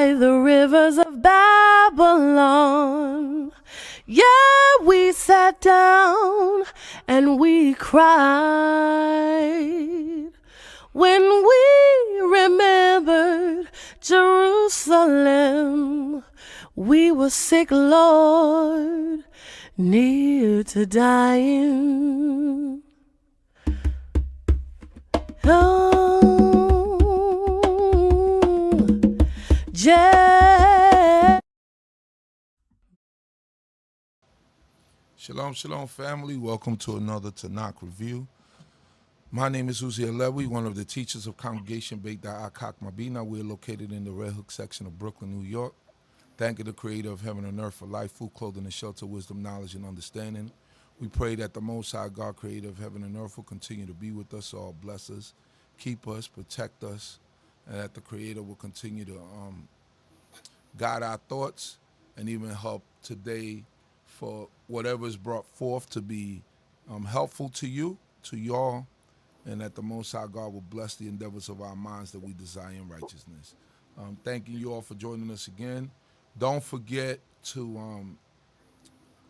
by the rivers of Babylon. Yeah, we sat down and we cried when we remembered Jerusalem. We were sick, Lord, near to dying. Oh, Shalom, shalom, family. Welcome to another Tanakh review. My name is Zurishaddai, one of the teachers of Congregation BINAH CHOKMAH. We're located in the Red Hook section of Brooklyn, New York. Thanking the Creator of heaven and earth for life, food, clothing, and shelter, wisdom, knowledge, and understanding. We pray that the Most High God, Creator of heaven and earth, will continue to be with us all, bless us, keep us, protect us, and that the Creator will continue to guide our thoughts and even help today for whatever is brought forth to be helpful to you, to y'all, and that the Most High God will bless the endeavors of our minds that we desire in righteousness. Thanking you all for joining us again. Don't forget to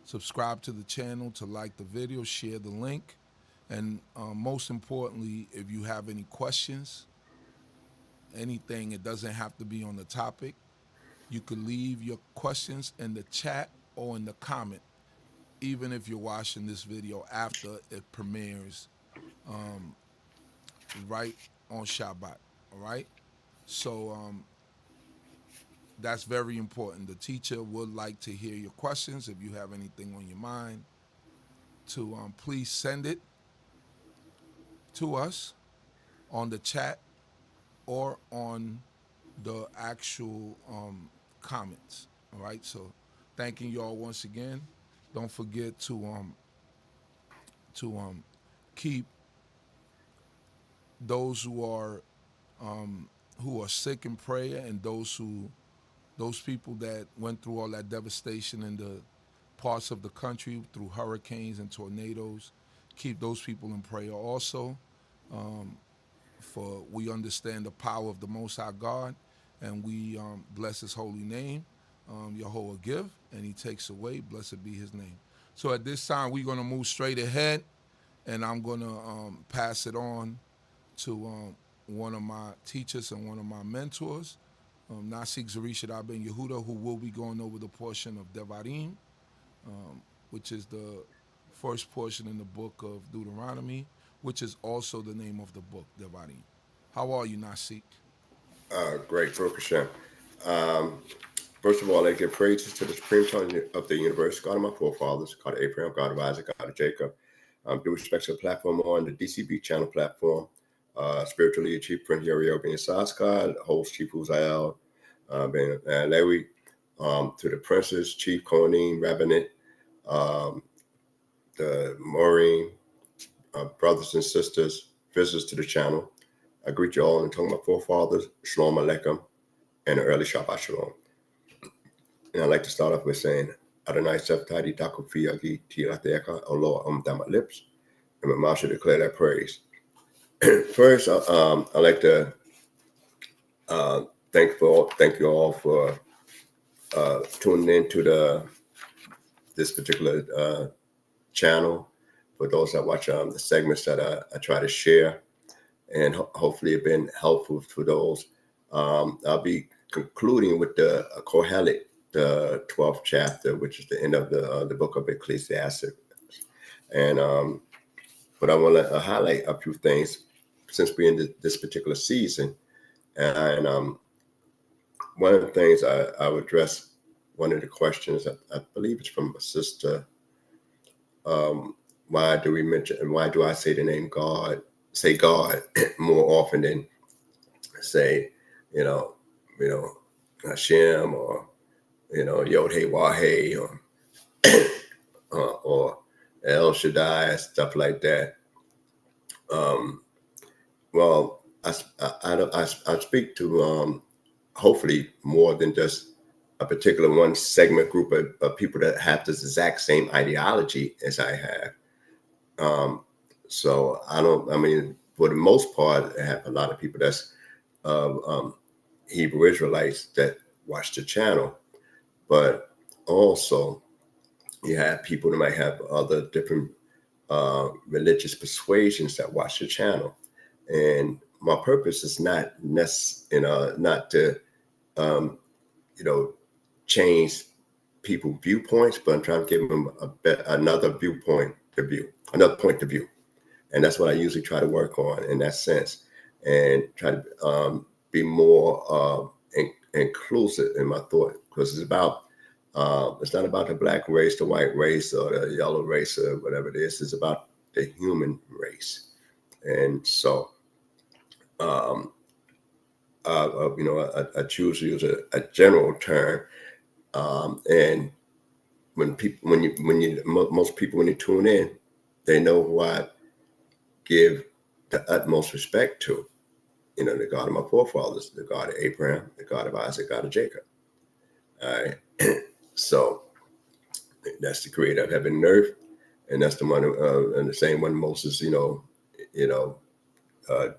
subscribe to the channel, to like the video, share the link, and most importantly, if you have any questions, anything, it doesn't have to be on the topic. You could leave your questions in the chat or in the comment, even if you're watching this video after it premieres right on Shabbat, all right? So that's very important. The teacher would like to hear your questions. If you have anything on your mind, to please send it to us on the chat or on the actual comments, all right? So thanking y'all once again. Don't forget to keep those who are sick in prayer, and those people that went through all that devastation in the parts of the country through hurricanes and tornadoes. Keep those people in prayer also. For we understand the power of the Most High God, and we bless His holy name. Yehudah give, and He takes away. Blessed be His name. So at this time, we're going to move straight ahead, and I'm going to pass it on to one of my teachers and one of my mentors, Nasik, Zurishaddai, and Yehudah, who will be going over the portion of Devarim, which is the first portion in the book of Deuteronomy, which is also the name of the book, Devarim. How are you, Nasik? Great, Baruch Hashem. First of all, I give praises to the Supreme Son of the universe, God of my forefathers, God of Abraham, God of Isaac, God of Jacob. Due respect to the platform on the D.C.B channel platform, spiritual leader, Chief Prince Uriel Ben Saskar, host Chief Uziel Ben Lewi, to the princes, Chief Kohanim, Rabbinate, the Maureen, brothers and sisters, visitors to the channel. I greet you all and talk my forefathers, Shalom Aleichem, and an early Shabbat Shalom. And I'd like to start off with saying, Adonai Seftadi Dakufi Yagi Tirateka, O Lord, to my lips, and my mouth should declare that praise. First, I'd like to thank you all for tuning into this particular channel. For those that watch the segments that I try to share, and hopefully it's been helpful for those. I'll be concluding with the Kohelet, the 12th chapter, which is the end of the book of Ecclesiastes. And but I want to highlight a few things since we're in this particular season. And one of the things I would address, one of the questions, I believe it's from a sister. Why do we mention, and why do I say the name God, say God more often than say, Hashem, or, Yod Hey Wah Hey, or El Shaddai, stuff like that. Well, I speak to hopefully more than just a particular one segment group of people that have this exact same ideology as I have. So for the most part, I have a lot of people that's Hebrew Israelites that watch the channel, but also you have people that might have other different religious persuasions that watch the channel. And my purpose is not not to change people's viewpoints, but I'm trying to give them another point of view. And that's what I usually try to work on in that sense, and try to be more inclusive in my thought, because it's not about the black race, the white race, or the yellow race, or whatever it is. It's about the human race. And so, I choose to use a general term. And most people, when you tune in, they know who I give the utmost respect to. The God of my forefathers, the God of Abraham, the God of Isaac, God of Jacob. All right. So that's the creator of heaven and earth. And that's the one, and the same one Moses,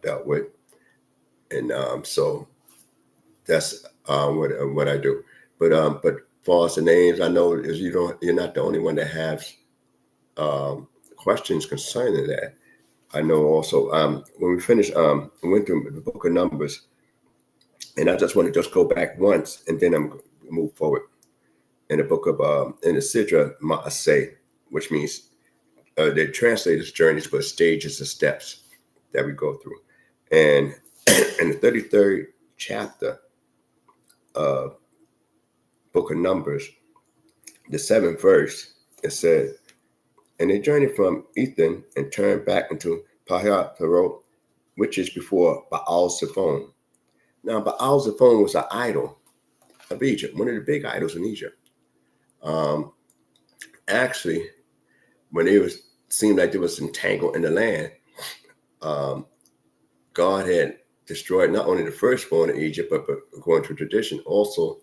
dealt with. And so that's what I do. But for us, the names, I know is you're not the only one that has questions concerning that. I know also when we finished, we went through the book of Numbers, and I just want to just go back once, and then I'm move forward. In the book of in the CHOKMAH YAH, which means they translate as journeys, but stages of steps that we go through. And in the 33rd chapter of book of Numbers, the 7th verse, it said, "And they journeyed from Ethan and turned back into Pahah-Perot, which is before Baal-Zephon." Now, Baal-Zephon was an idol of Egypt, one of the big idols in Egypt. Actually, when it seemed like there was entangled in the land, God had destroyed not only the firstborn of Egypt, but according to tradition, also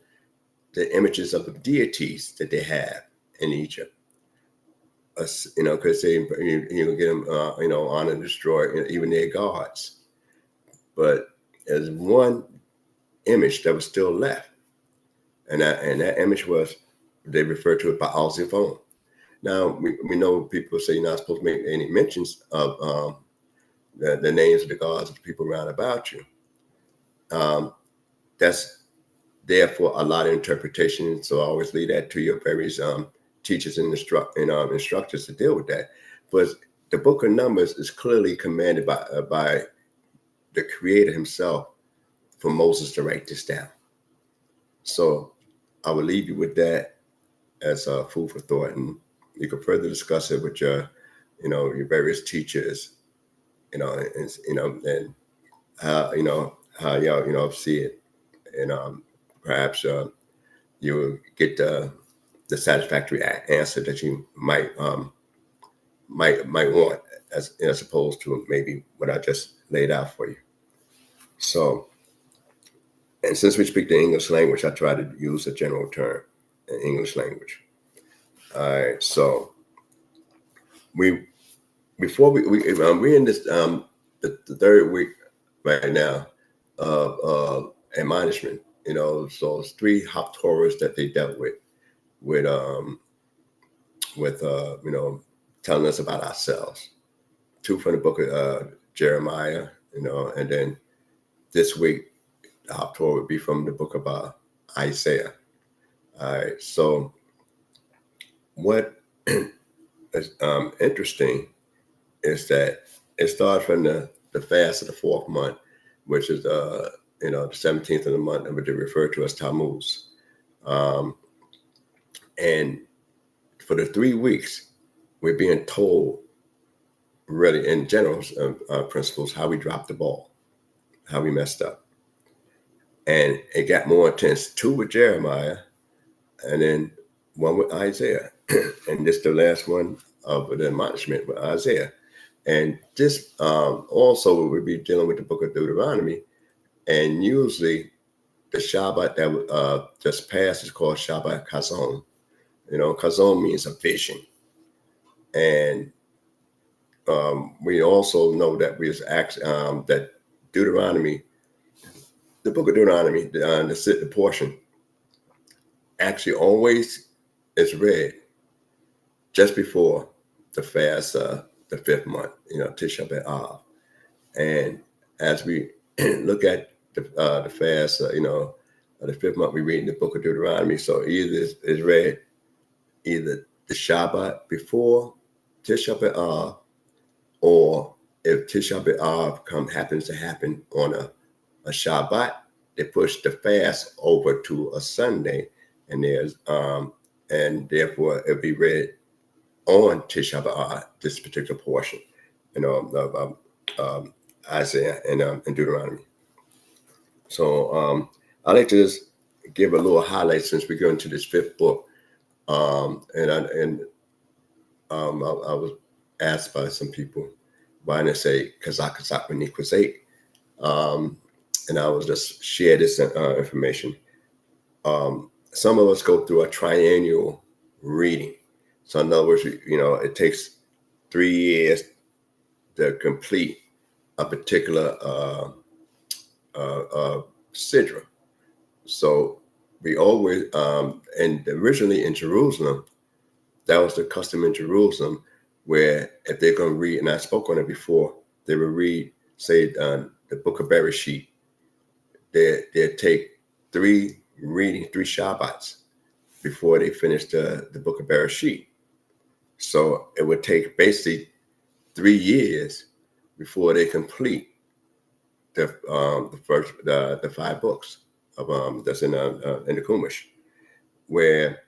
the images of the deities that they have in Egypt. Because you get them, honor and destroy even their gods. But there's one image that was still left, and that image was, they refer to it by Baal-Zephon. Now we know people say you're not supposed to make any mentions of the names of the gods of the people around about you. That's therefore a lot of interpretation. So I always leave that to your various teachers and instructors to deal with that. But the book of Numbers is clearly commanded by the Creator himself for Moses to write this down. So I will leave you with that as food for thought, and you can further discuss it with your various teachers, and how how y'all see it, and perhaps you will get the satisfactory answer that you might want, as opposed to maybe what I just laid out for you. So, and since we speak the English language, I try to use a general term in English language. All right, so we're in this the third week right now of admonishment. So it's 3 Haftorahs that they dealt with telling us about ourselves. 2 from the book of Jeremiah, and then this week the Haftorah would be from the book of Isaiah. All right, so what is interesting is that it starts from the fast of the 4th month, which is the 17th of the month, and what they refer to as Tammuz. And for the 3 weeks, we're being told, really in general principles, how we dropped the ball, how we messed up. And it got more intense, 2 with Jeremiah, and then 1 with Isaiah. And this the last one of the admonishment with Isaiah. And this also we'll be dealing with the book of Deuteronomy. And usually the Shabbat that just passed is called Shabbat Chazon. Chazon means a vision. And we also know that that Deuteronomy, the book of Deuteronomy, the portion actually always is read just before the fast, the 5th month, Tisha B'Av. And as we look at the fast, the 5th month, we read in the book of Deuteronomy. So either is read either the Shabbat before Tisha B'Av, or if Tisha B'Av happens to happen on a Shabbat, they push the fast over to a Sunday, and therefore it'll be read on Tisha B'Av, this particular portion, of Isaiah and Deuteronomy. So I like to just give a little highlight since we go into this 5th book. I was asked by some people why didn't I say Kazak Nikwazate, and I was just share this information. Some of us go through a triennial reading. So in other words, it takes 3 years to complete a particular sidra. So we always, and originally in Jerusalem, that was the custom in Jerusalem, where if they're going to read, and I spoke on it before, they would read, say, the book of Bereshit. They'd take 3 Shabbats before they finished the book of Bereshit. So it would take basically 3 years before they complete the 5 books of that's in the Chumash. Where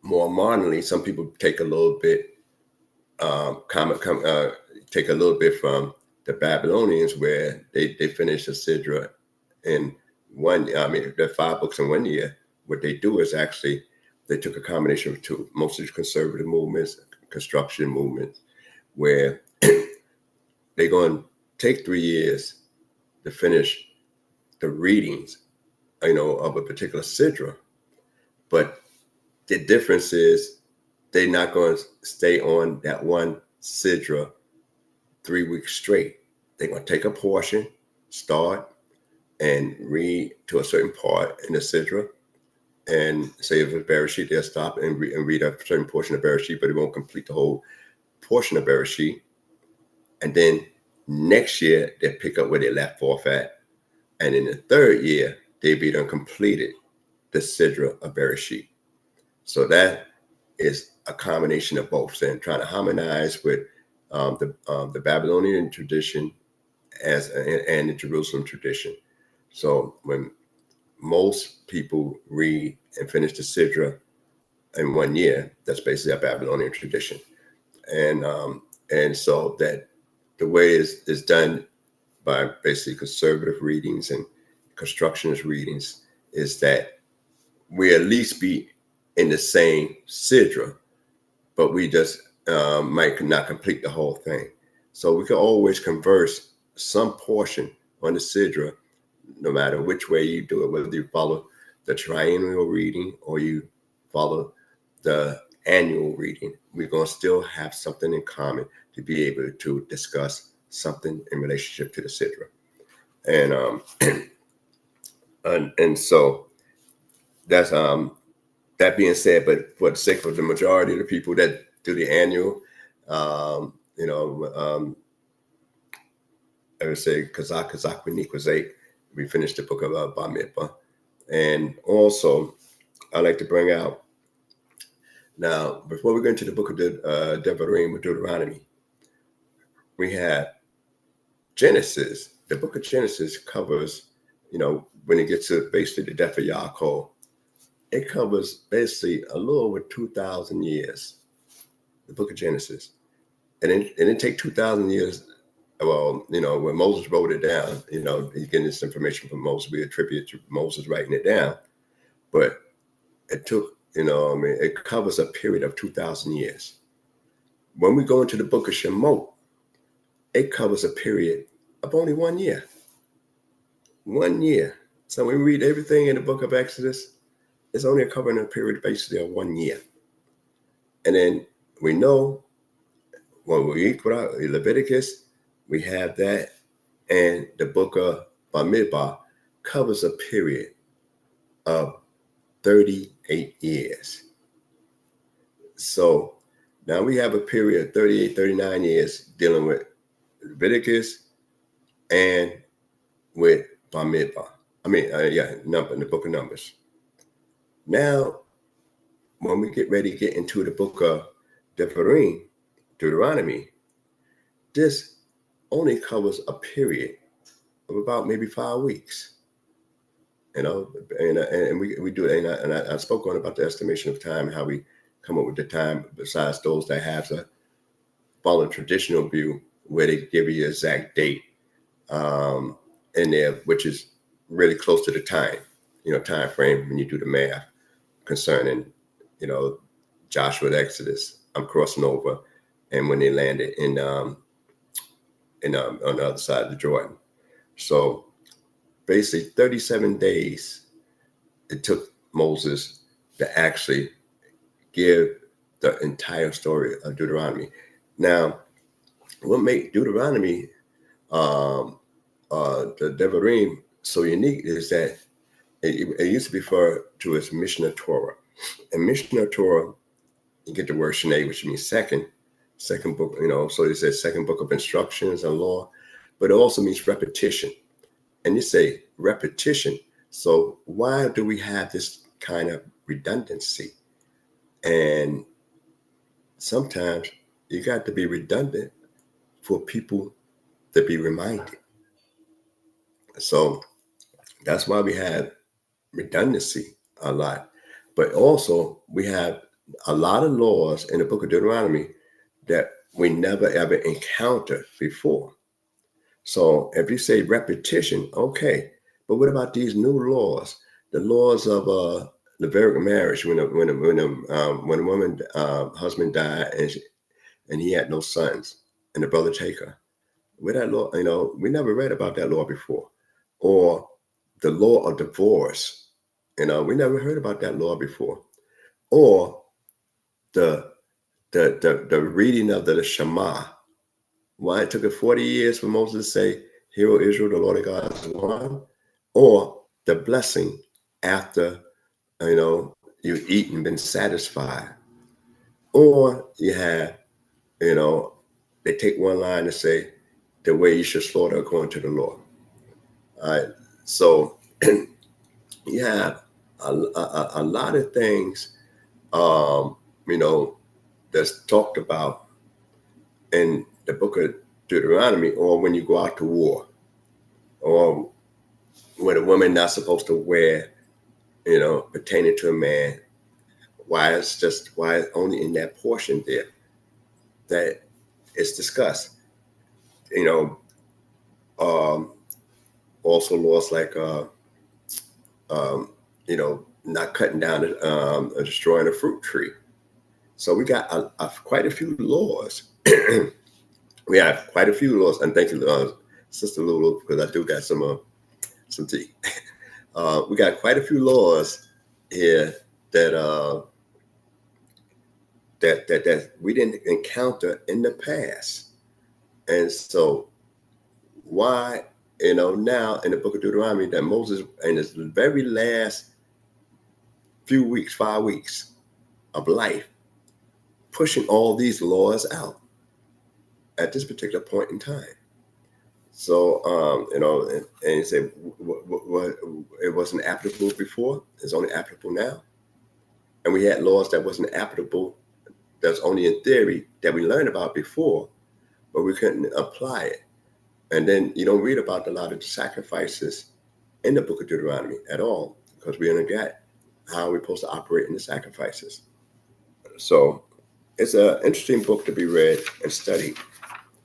more modernly, some people take a little bit, take a little bit from the Babylonians, where they finished the Sidra in the 5 books in 1 year. What they do is actually they took a combination of 2, mostly conservative movements, construction movements, where they're going to take 3 years to finish the readings, of a particular sidra. But the difference is they're not going to stay on that one sidra 3 weeks straight. They're going to take a portion, start, and read to a certain part in the sidra. And say if it's Bereshit, they'll stop and read a certain portion of Bereshit, but it won't complete the whole portion of Bereshit. And then next year, they'll pick up where they left off at. And in the 3rd year, they'll be done completed the Sidra of Bereshit. So that is a combination of both, and trying to harmonize with the Babylonian tradition and the Jerusalem tradition. So when most people read and finish the Sidra in 1 year, that's basically a Babylonian tradition. And so that the way is done by basically conservative readings and constructionist readings is that we at least be in the same sidra, but we just might not complete the whole thing. So we can always converse some portion on the sidra, no matter which way you do it, whether you follow the triennial reading or you follow the annual reading. We're going to still have something in common to be able to discuss something in relationship to the sidra. And so that's that being said, but for the sake of the majority of the people that do the annual, I would say Kazak Nikwazate, we finished the book of Bar Mitzvah. And also, I like to bring out, now, before we go into the book of Devarim or Deuteronomy, we have Genesis. The book of Genesis covers, when it gets to basically the death of Yaakov, it covers basically a little over 2,000 years, the book of Genesis. And it didn't take 2,000 years. Well, when Moses wrote it down, he's getting this information from Moses. We attribute to Moses writing it down. But it took, it covers a period of 2,000 years. When we go into the book of Shemot, it covers a period of only 1 year. 1 year. So when we read everything in the book of Exodus, it's only covering a period basically of 1 year. And then we know when we read Leviticus, we have that, and the book of Bamidbar covers a period of 38 years. So now we have a period of 38, 39 years dealing with Leviticus and with Bamidbar. In the book of Numbers. Now, when we get ready to get into the book of Devarim, Deuteronomy, this only covers a period of about maybe 5 weeks. And we do it. And I spoke on about the estimation of time, how we come up with the time, besides those that have to follow the traditional view, where they give you an exact date in there, which is really close to the time frame when you do the math concerning, Joshua and Exodus. I'm crossing over, and when they landed on the other side of the Jordan. So basically 37 days it took Moses to actually give the entire story of Deuteronomy. Now, what made Deuteronomy, the Devarim, so unique is that it used to be referred to as Mishnah Torah. And Mishnah Torah, you get the word Shnei, which means second book, so it says second book of instructions and law, but it also means repetition. And you say repetition. So why do we have this kind of redundancy? And sometimes you got to be redundant for people to be reminded. So that's why we have redundancy a lot. But also we have a lot of laws in the book of Deuteronomy that we never ever encountered before. So if you say repetition, okay, but what about these new laws? The laws of Levitical marriage, when a woman husband died and he had no sons, and the brother take her. With that law, we never read about that law before. Or the law of divorce, we never heard about that law before. Or the reading of the Shema. Why it took it 40 years for Moses to say, "Hear, O Israel, the Lord of God is one," or the blessing after you eat and been satisfied, or you have they take one line and say the way you should slaughter according to the law. All right, so you have a lot of things that's talked about in the book of Deuteronomy, or when you go out to war, or when a woman not supposed to wear, pertaining to a man. Why it's only in that portion there that it's discussed. Also laws like not cutting down or destroying a fruit tree. So we got quite a few laws. We have quite a few laws, and thank you, Sister Lulu, because I do got some tea. We got quite a few laws here that we didn't encounter in the past, and so why now in the book of Deuteronomy that Moses in his very last few weeks, 5 weeks of life, pushing all these laws out at this particular point in time. So, and you say, what, it wasn't applicable before, it's only applicable now. And we had laws that wasn't applicable, that's only in theory, that we learned about before, but we couldn't apply it. And then you don't read about a lot of the sacrifices in the book of Deuteronomy at all, because we don't get how we're supposed to operate in the sacrifices. So it's an interesting book to be read and studied.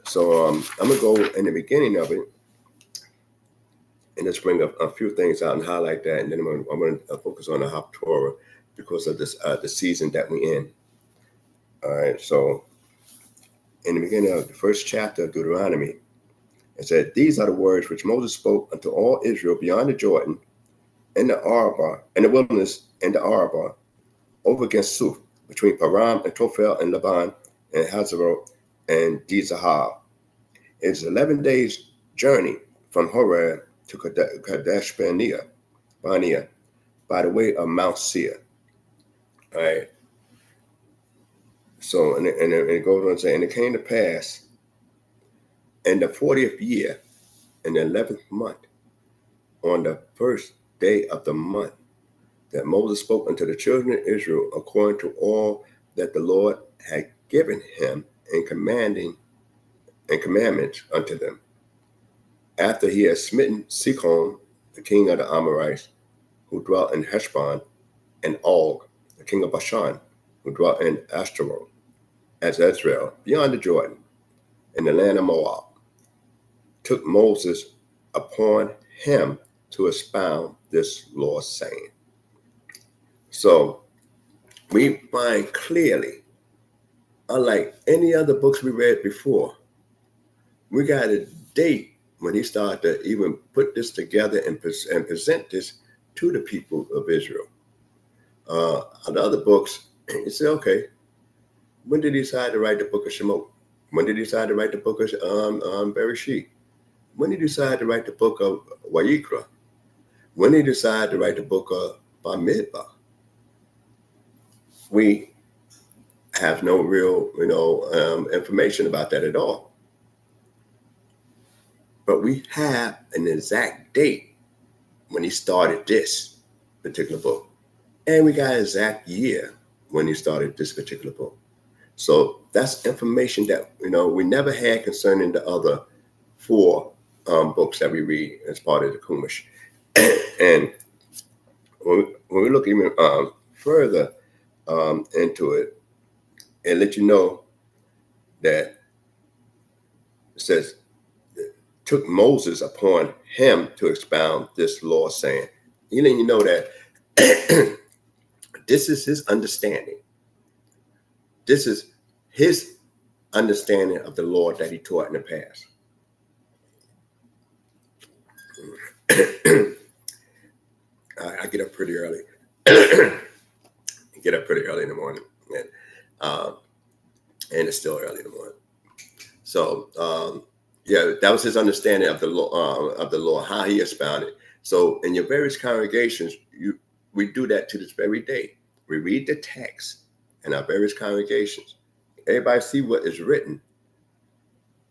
So I'm going to go in the beginning of it and just bring up a few things out and highlight that. And then I'm going to focus on the Torah because of this the season that we're in. All right. So in the beginning of the first chapter of Deuteronomy, it said, "These are the words which Moses spoke unto all Israel beyond the Jordan, in the Arabah, in the wilderness, in the Arabah, over against Suf, between Param and Tophel and Laban and Hazarot and D.C.B. It's 11 days journey from Horeb to Kadesh Barnea. by the way of Mount Seir. All right. So, and it goes on saying, it came to pass in the 40th year, in the 11th month, on the first day of the month, that Moses spoke unto the children of Israel according to all that the Lord had given him in commandments unto them. After he had smitten Sihon, the king of the Amorites, who dwelt in Heshbon, and Og, the king of Bashan, who dwelt in Ashtaroth, as Israel, beyond the Jordan, in the land of Moab, took Moses upon him to expound this law, saying. So we find clearly, unlike any other books we read before, we got a date when he started to even put this together and present this to the people of Israel. On the other books, you say, okay, when did he decide to write the book of Shemot? When did he decide to write the book of Bereshit? When did he decide to write the book of Wayikra? When did he decide to write the book of Bamidbar? We have no real, information about that at all. But we have an exact date when he started this particular book. And we got an exact year when he started this particular book. So that's information that, we never had concerning the other 4 books that we read as part of the Chumash. And when we look even further into it, and let you know that it says, took Moses upon him to expound this law, saying, he letting you know that this is his understanding. This is his understanding of the law that he taught in the past. I get up pretty early. Get up pretty early in the morning, and it's still early in the morning. So that was his understanding of the law, how he expounded. So in your various congregations, we do that to this very day. We read the text in our various congregations. Everybody see what is written,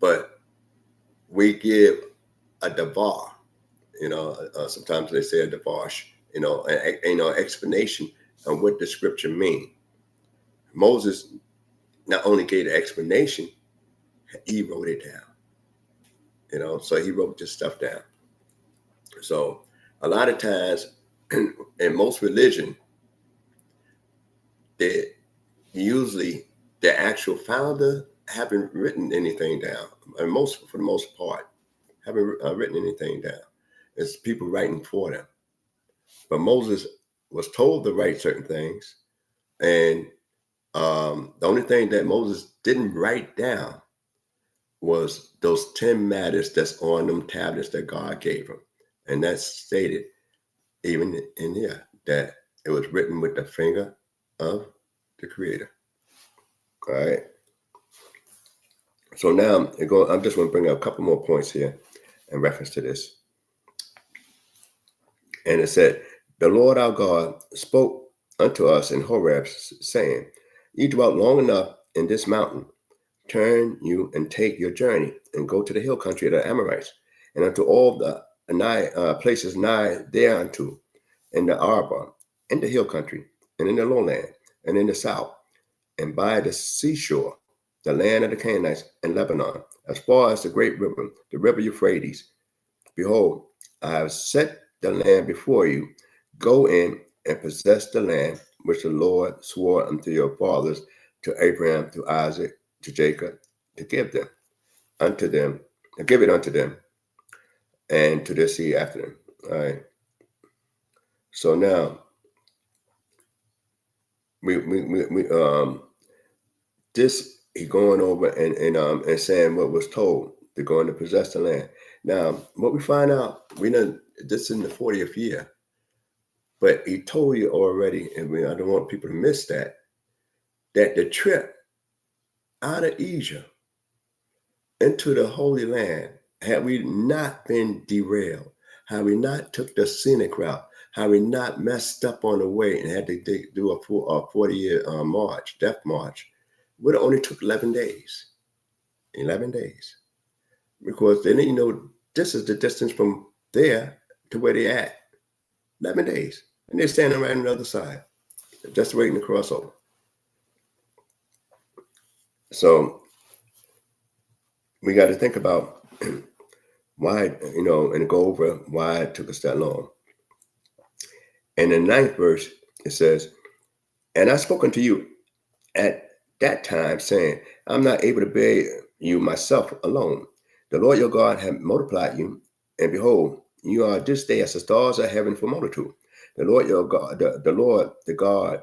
but we give a davar. Sometimes they say a davarsh. An explanation on what the scripture mean. Moses not only gave the explanation, he wrote it down. So he wrote this stuff down. So a lot of times in most religion, usually the actual founder haven't written anything down. And for the most part, haven't written anything down. It's people writing for them. But Moses was told to write certain things, and the only thing that Moses didn't write down was those 10 matters that's on them tablets that God gave him. And that's stated even in here, that it was written with the finger of the Creator. All right. So now I'm just going to bring up a couple more points here in reference to this. And it said, the Lord our God spoke unto us in Horeb, saying, ye dwelt long enough in this mountain. Turn you and take your journey and go to the hill country of the Amorites, and unto all the places nigh thereunto, in the Arba, in the hill country, and in the lowland, and in the south, and by the seashore, the land of the Canaanites and Lebanon, as far as the great river, the river Euphrates. Behold, I have set the land before you. Go in and possess the land which the Lord swore unto your fathers, to Abraham, to Isaac, to Jacob, to give it unto them, and to their seed after them. All right. So now this he going over and saying what was told. They're going to possess the land. Now, what we find out, we know this in the 40th year, but he told you already, and I don't want people to miss that the trip out of Egypt into the Holy Land, had we not been derailed, had we not took the scenic route, how he not messed up on the way and had to do a 40-year march, death march, would have only took 11 days. 11 days. Because they didn't know this is the distance from there to where they at. 11 days. And they're standing right on the other side, just waiting to cross over. So we got to think about why, and go over why it took us that long. And in the 9th verse, it says, and I spoken to you at that time, saying, I'm not able to bear you myself alone. The Lord your God hath multiplied you, and behold, you are this day as the stars of heaven for multitude. The Lord your God, the Lord, the God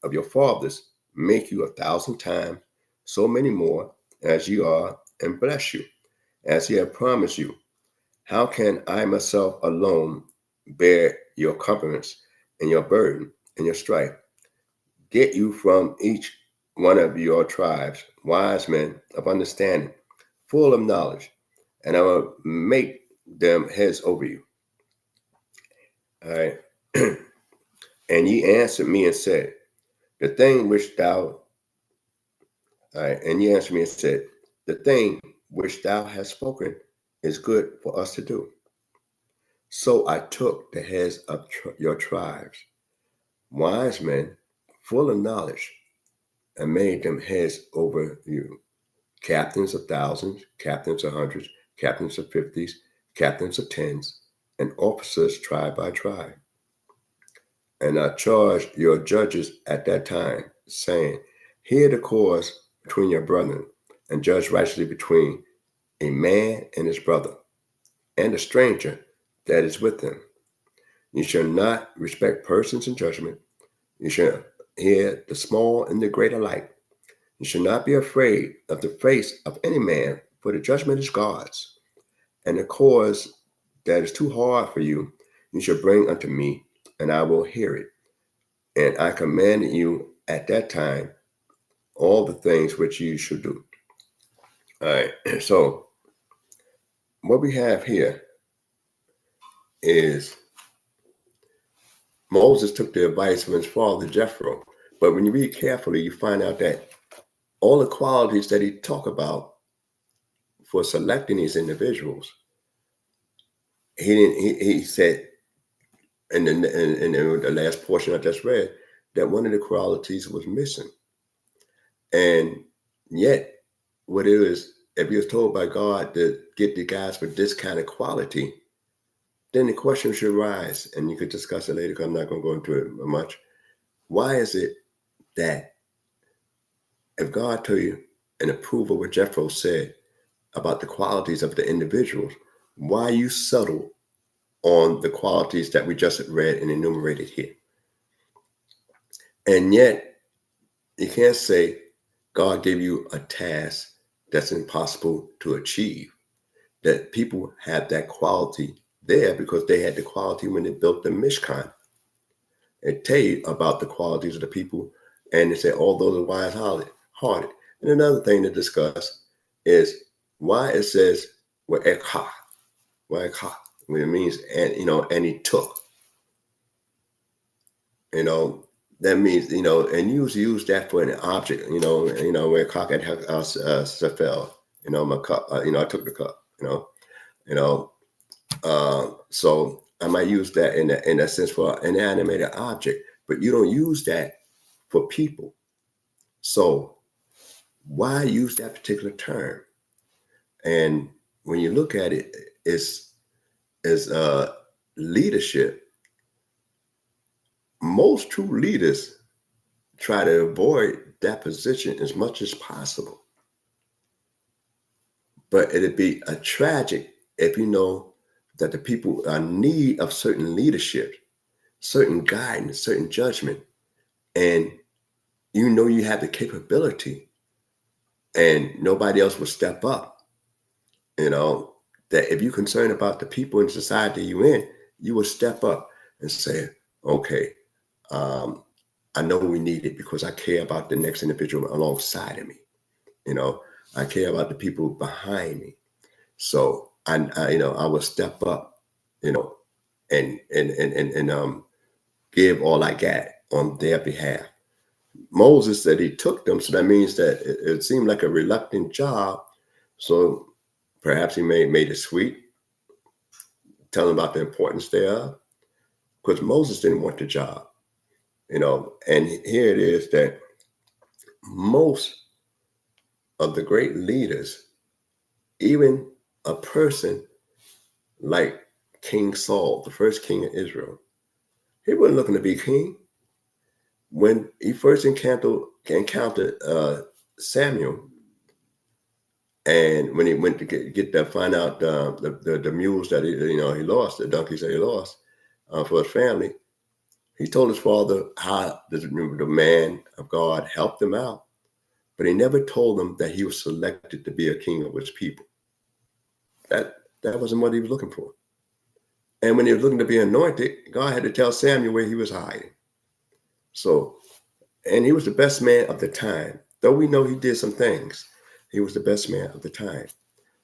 of your fathers, make you 1,000 times so many more as you are, and bless you, as he hath promised you. How can I myself alone bear your compliments and your burden and your strife? Get you from each one of your tribes wise men of understanding, full of knowledge, and I will make them heads over you. All right. And ye answered me and said, the thing which thou, all right, and ye answered me and said, the thing which thou hast spoken is good for us to do. So I took the heads of your tribes, wise men, full of knowledge, and made them heads over you, captains of thousands, captains of hundreds, captains of 50s, captains of 10s, and officers tribe by tribe. And I charged your judges at that time, saying, hear the cause between your brethren, and judge righteously between a man and his brother, and a stranger that is with him. You shall not respect persons in judgment. You shall hear the small and the great alike. You shall not be afraid of the face of any man, for the judgment is God's. And the cause that is too hard for you, you shall bring unto me, and I will hear it. And I commanded you at that time all the things which you should do. All right. So what we have here is Moses took the advice of his father Jethro. But when you read carefully, you find out that all the qualities that he talked about for selecting these individuals, he said in the last portion I just read, that one of the qualities was missing. And yet, what it is, if he was told by God to get the guys with this kind of quality, then the question should rise, and you could discuss it later because I'm not going to go into it much. Why is it that if God told you and approved of what Jethro said about the qualities of the individuals, why you settle on the qualities that we just read and enumerated here? And yet, you can't say God gave you a task that's impossible to achieve, that people have that quality there because they had the quality when they built the Mishkan. And tell you about the qualities of the people, and they say all those are wise-hearted. And another thing to discuss is why it says "Ekha," when it means and he took. That means and use that for an object. Where cock at Safel. My cup. I took the cup. So I might use that in a sense for an animated object, but you don't use that for people. So why use that particular term? And when you look at it, it's leadership. Most true leaders try to avoid that position as much as possible. But it'd be a tragic if you know that the people are in need of certain leadership, certain guidance, certain judgment, and you have the capability and nobody else will step up. That if you're concerned about the people in society you're in, you will step up and say, okay, I know we need it because I care about the next individual alongside of me. I care about the people behind me. So I will step up, and give all I got on their behalf. Moses said he took them, so that means that it seemed like a reluctant job. So perhaps he made it sweet, tell them about the importance thereof, because Moses didn't want the job, you know. And here it is that most of the great leaders, even a person like King Saul, the first king of Israel, he wasn't looking to be king. When he first encountered Samuel, and when he went to get to find out the mules that he lost, the donkeys that he lost for his family, he told his father how the man of God helped him out, but he never told him that he was selected to be a king of his people. That wasn't what he was looking for. And when he was looking to be anointed, God had to tell Samuel where he was hiding. So, and he was the best man of the time. Though we know he did some things, he was the best man of the time.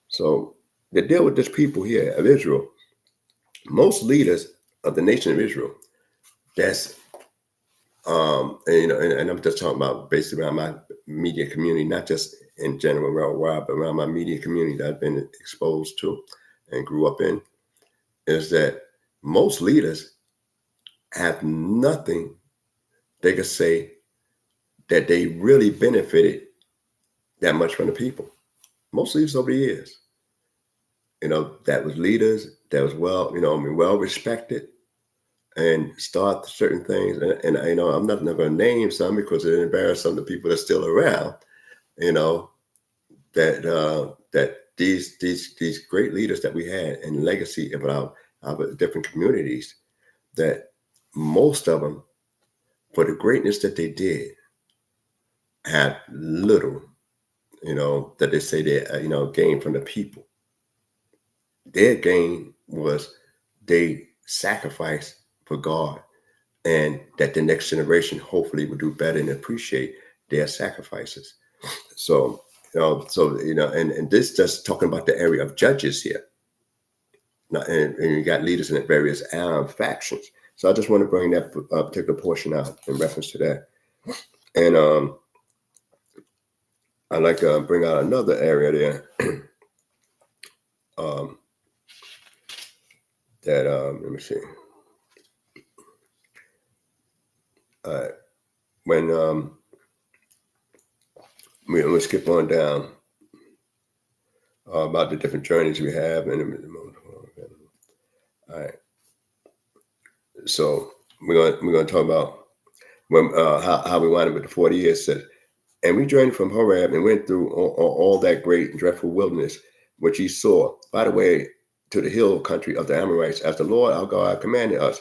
So the deal with this people here of Israel, most leaders of the nation of Israel, that's and I'm just talking about basically around my media community, not just in general worldwide, but around my media community that I've been exposed to and grew up in, is that most leaders have nothing they could say that they really benefited that much from the people. Most leaders over the years, that was leaders that was well respected and start certain things. And I'm not going to name some because it embarrass some of the people that are still around, that these great leaders that we had and legacy of our different communities, that most of them, for the greatness that they did, had little, that they say they, gained from the people. Their gain was they sacrificed for God, and that the next generation hopefully would do better and appreciate their sacrifices. So, and this just talking about the area of judges here. Now, and you got leaders in the various factions. So I just want to bring that particular portion out in reference to that. And I'd like to bring out another area there that, let me see. When we'll skip on down about the different journeys we have. And all right. So we're going to talk about when how we wound up with the 40 years. Said, and we journeyed from Horeb and went through all that great and dreadful wilderness, which ye saw, by the way, to the hill country of the Amorites, as the Lord our God commanded us.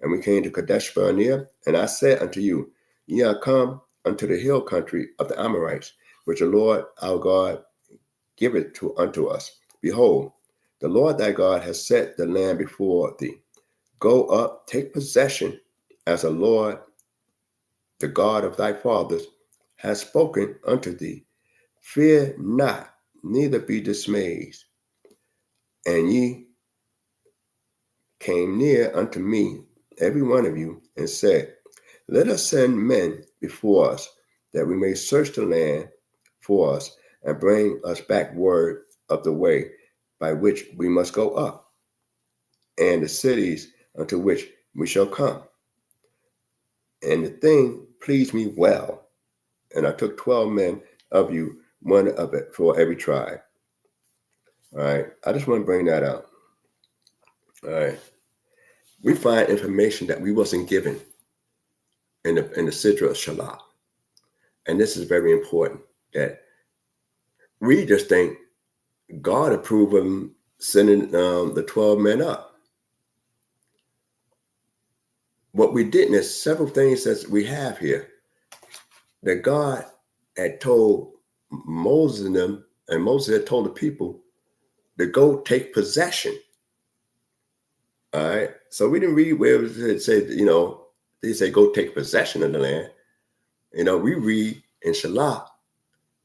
And we came to Kadesh Barnea, and I said unto you, ye are come unto the hill country of the Amorites, which the Lord our God giveth unto us. Behold, the Lord thy God has set the land before thee. Go up, take possession, as the Lord, the God of thy fathers, has spoken unto thee. Fear not, neither be dismayed. And ye came near unto me, every one of you, and said, let us send men before us, that we may search the land for us, and bring us back word of the way by which we must go up, and the cities unto which we shall come. And the thing pleased me well. And I took 12 men of you, one of it for every tribe. All right. I just want to bring that out. All right. We find information that we wasn't given in the Sidra of Shalom. And this is very important, that we just think God approved of them sending the 12 men up. What we didn't is several things that we have here that God had told Moses and them, and Moses had told the people to go take possession. All right. So we didn't read where it said, they say go take possession of the land. We read in Shalom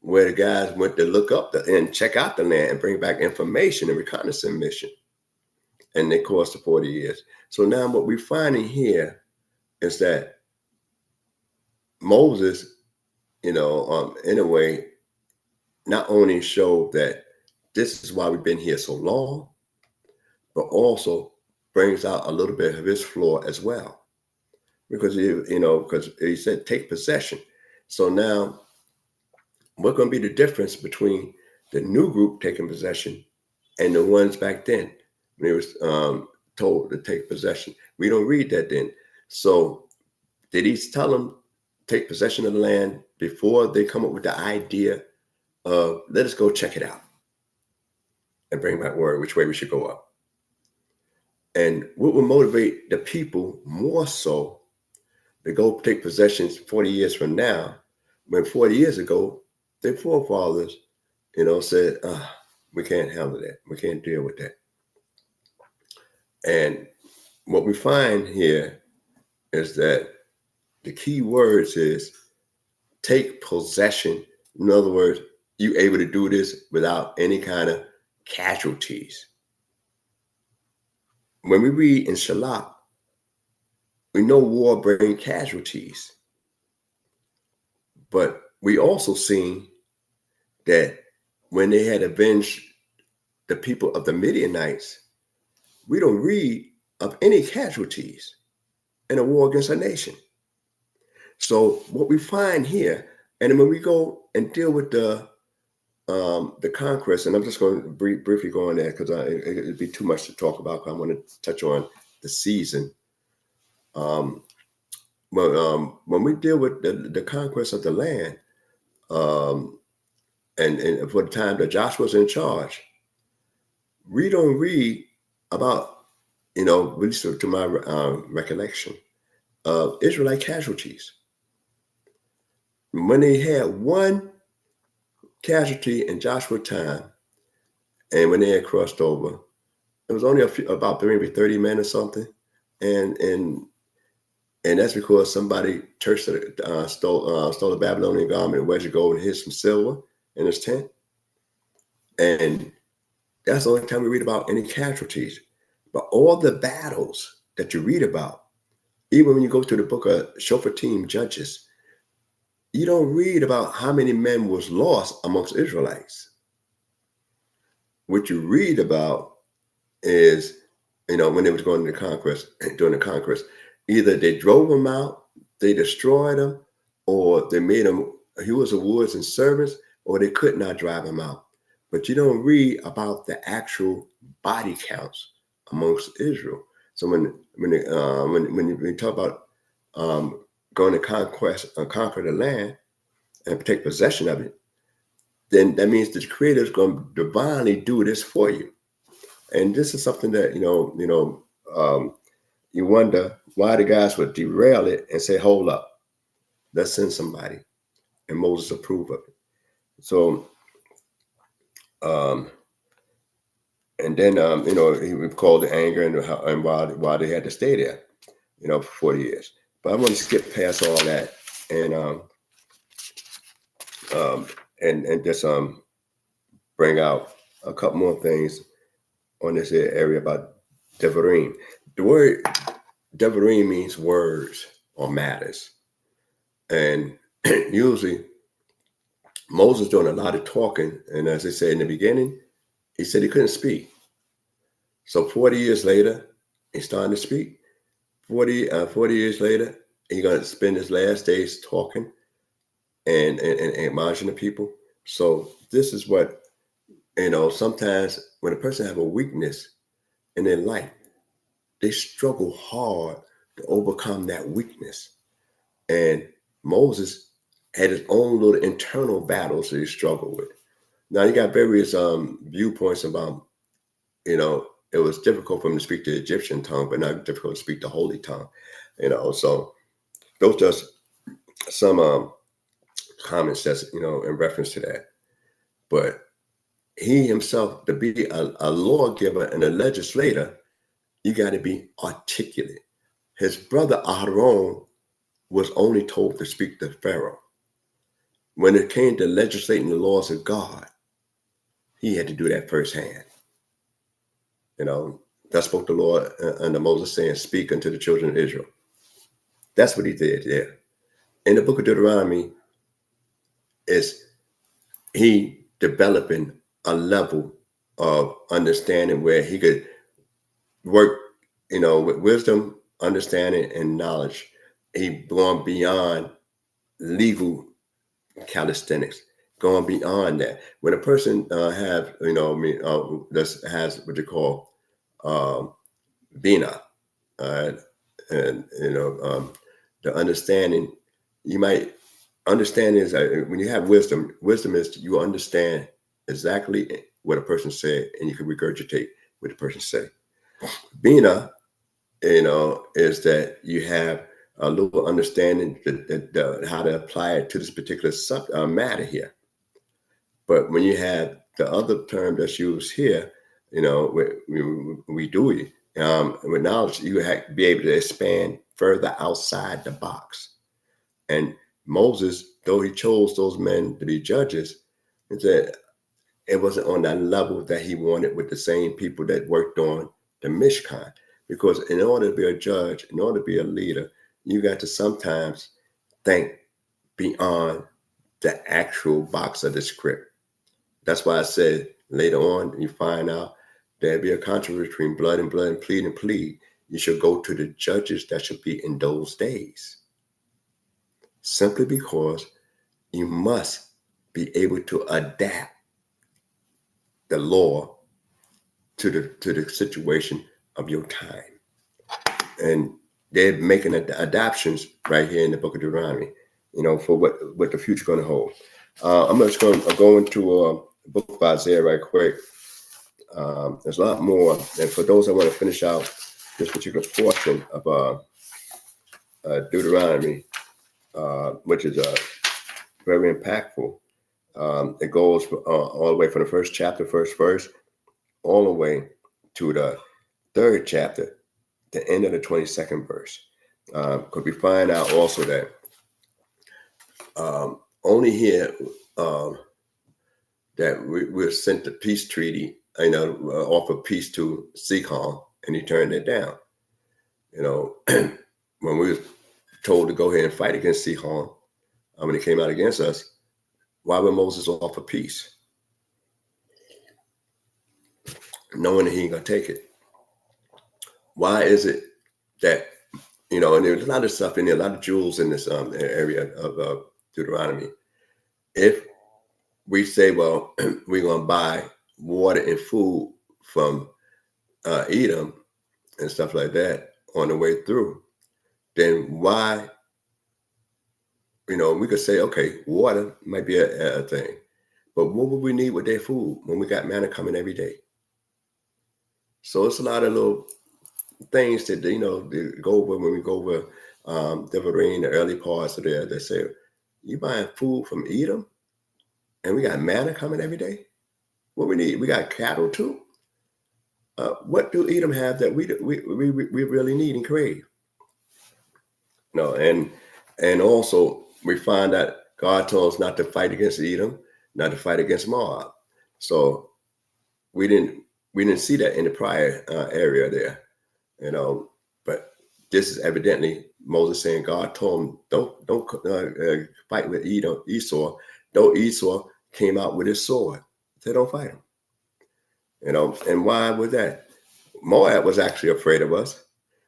where the guys went to look up and check out the land and bring back information and reconnaissance mission. And they cost the 40 years. So now what we're finding here is that Moses, in a way, not only showed that this is why we've been here so long, but also brings out a little bit of his flaw as well. Because because he said take possession. So now what's going to be the difference between the new group taking possession and the ones back then when it was told to take possession? We don't read that then. So did he tell them take possession of the land before they come up with the idea of let us go check it out and bring back word which way we should go up? And what would motivate the people more so to go take possessions 40 years from now, when 40 years ago, their forefathers, said, we can't handle that. We can't deal with that. And what we find here is that the key words is take possession. In other words, you able to do this without any kind of casualties. When we read in Shalom, we know war brings casualties. But we also seen that when they had avenged the people of the Midianites, we don't read of any casualties in a war against a nation. So what we find here, and when we go and deal with the conquest, and I'm just going to briefly go on there because it'd be too much to talk about. I want to touch on the season. When we deal with the conquest of the land, and for the time that Joshua's in charge, we don't read about, at least to my recollection, of Israelite casualties. When they had one casualty in Joshua's time, and when they had crossed over, it was only about maybe 30 men or something, and that's because somebody stole a Babylonian garment, a wedge of gold, and hid some silver in his tent, and that's the only time we read about any casualties. But all the battles that you read about, even when you go to the book of Shoftim, Judges, you don't read about how many men was lost amongst Israelites. What you read about is, when they was going to the conquest, during the conquest, either they drove them out, they destroyed them, or they made them hewers of woods and servants, or they could not drive them out. But you don't read about the actual body counts amongst Israel. So when you talk about going to conquer the land and take possession of it, then that means the Creator is going to divinely do this for you. And this is something that you wonder why the guys would derail it and say, "Hold up, let's send somebody," and Moses approved of it. So. And then, he recalled the anger and why they had to stay there, for 40 years. But I want to skip past all that and just bring out a couple more things on this area about Devarim. The word Devarim means words or matters. And usually Moses doing a lot of talking. And as I said in the beginning, he said he couldn't speak. So 40 years later, he's starting to speak. 40 years later, he's going to spend his last days talking and admonishing the people. So this is what, sometimes when a person have a weakness in their life, they struggle hard to overcome that weakness. And Moses had his own little internal battles that he struggled with. Now, you got various viewpoints about, it was difficult for him to speak the Egyptian tongue, but not difficult to speak the holy tongue, So those just some comments that's, in reference to that. But he himself, to be a lawgiver and a legislator, you got to be articulate. His brother Aaron was only told to speak to Pharaoh. When it came to legislating the laws of God, he had to do that firsthand. That spoke the Lord under Moses saying, "Speak unto the children of Israel." That's what he did there. In the book of Deuteronomy, is he developing a level of understanding where he could work, with wisdom, understanding, and knowledge. He going beyond legal calisthenics, going beyond that. When a person has what you call BINAH, and the understanding, you might understand is when you have wisdom is you understand exactly what a person said, and you can regurgitate what the person said. BINAH, is that you have a little understanding how to apply it to this particular matter here. But when you have the other term that's used here, we do it. With knowledge, you have to be able to expand further outside the box. And Moses, though he chose those men to be judges, it said it wasn't on that level that he wanted with the same people that worked on the Mishkan. Because in order to be a judge, in order to be a leader, you got to sometimes think beyond the actual box of the script. That's why I said later on, you find out there'd be a controversy between blood and plead and plead. You should go to the judges that should be in those days. Simply because you must be able to adapt the law to the situation of your time. And they're making adaptations right here in the book of Deuteronomy, for what the future going to hold. I'm just going to go into the book of Isaiah right quick. There's a lot more. And for those that want to finish out this particular portion of Deuteronomy, which is very impactful, it goes all the way from the first chapter, first verse, all the way to the third chapter, the end of the 22nd verse. Because we find out also that only here that we're sent the peace treaty, offer peace to Sikon, and he turned it down. When we were told to go ahead and fight against Sikon, when he came out against us, why would Moses offer peace? Knowing that he ain't gonna take it. Why is it that, and there's a lot of stuff in there, a lot of jewels in this area of Deuteronomy. If we say, well, we're going to buy water and food from Edom and stuff like that on the way through, then why, we could say, okay, water might be a thing, but what would we need with their food when we got manna coming every day? So it's a lot of little things that, go over when we go over Devarim, the early parts of there. They say, you buying food from Edom and we got manna coming every day? What we need? We got cattle too. What do Edom have that we really need and crave? No, and also we find that God told us not to fight against Edom, not to fight against Moab. So we didn't see that in the prior area there, But this is evidently Moses saying God told him don't fight with Esau. Though Esau came out with his sword, they don't fight him. And why was that? Moab was actually afraid of us.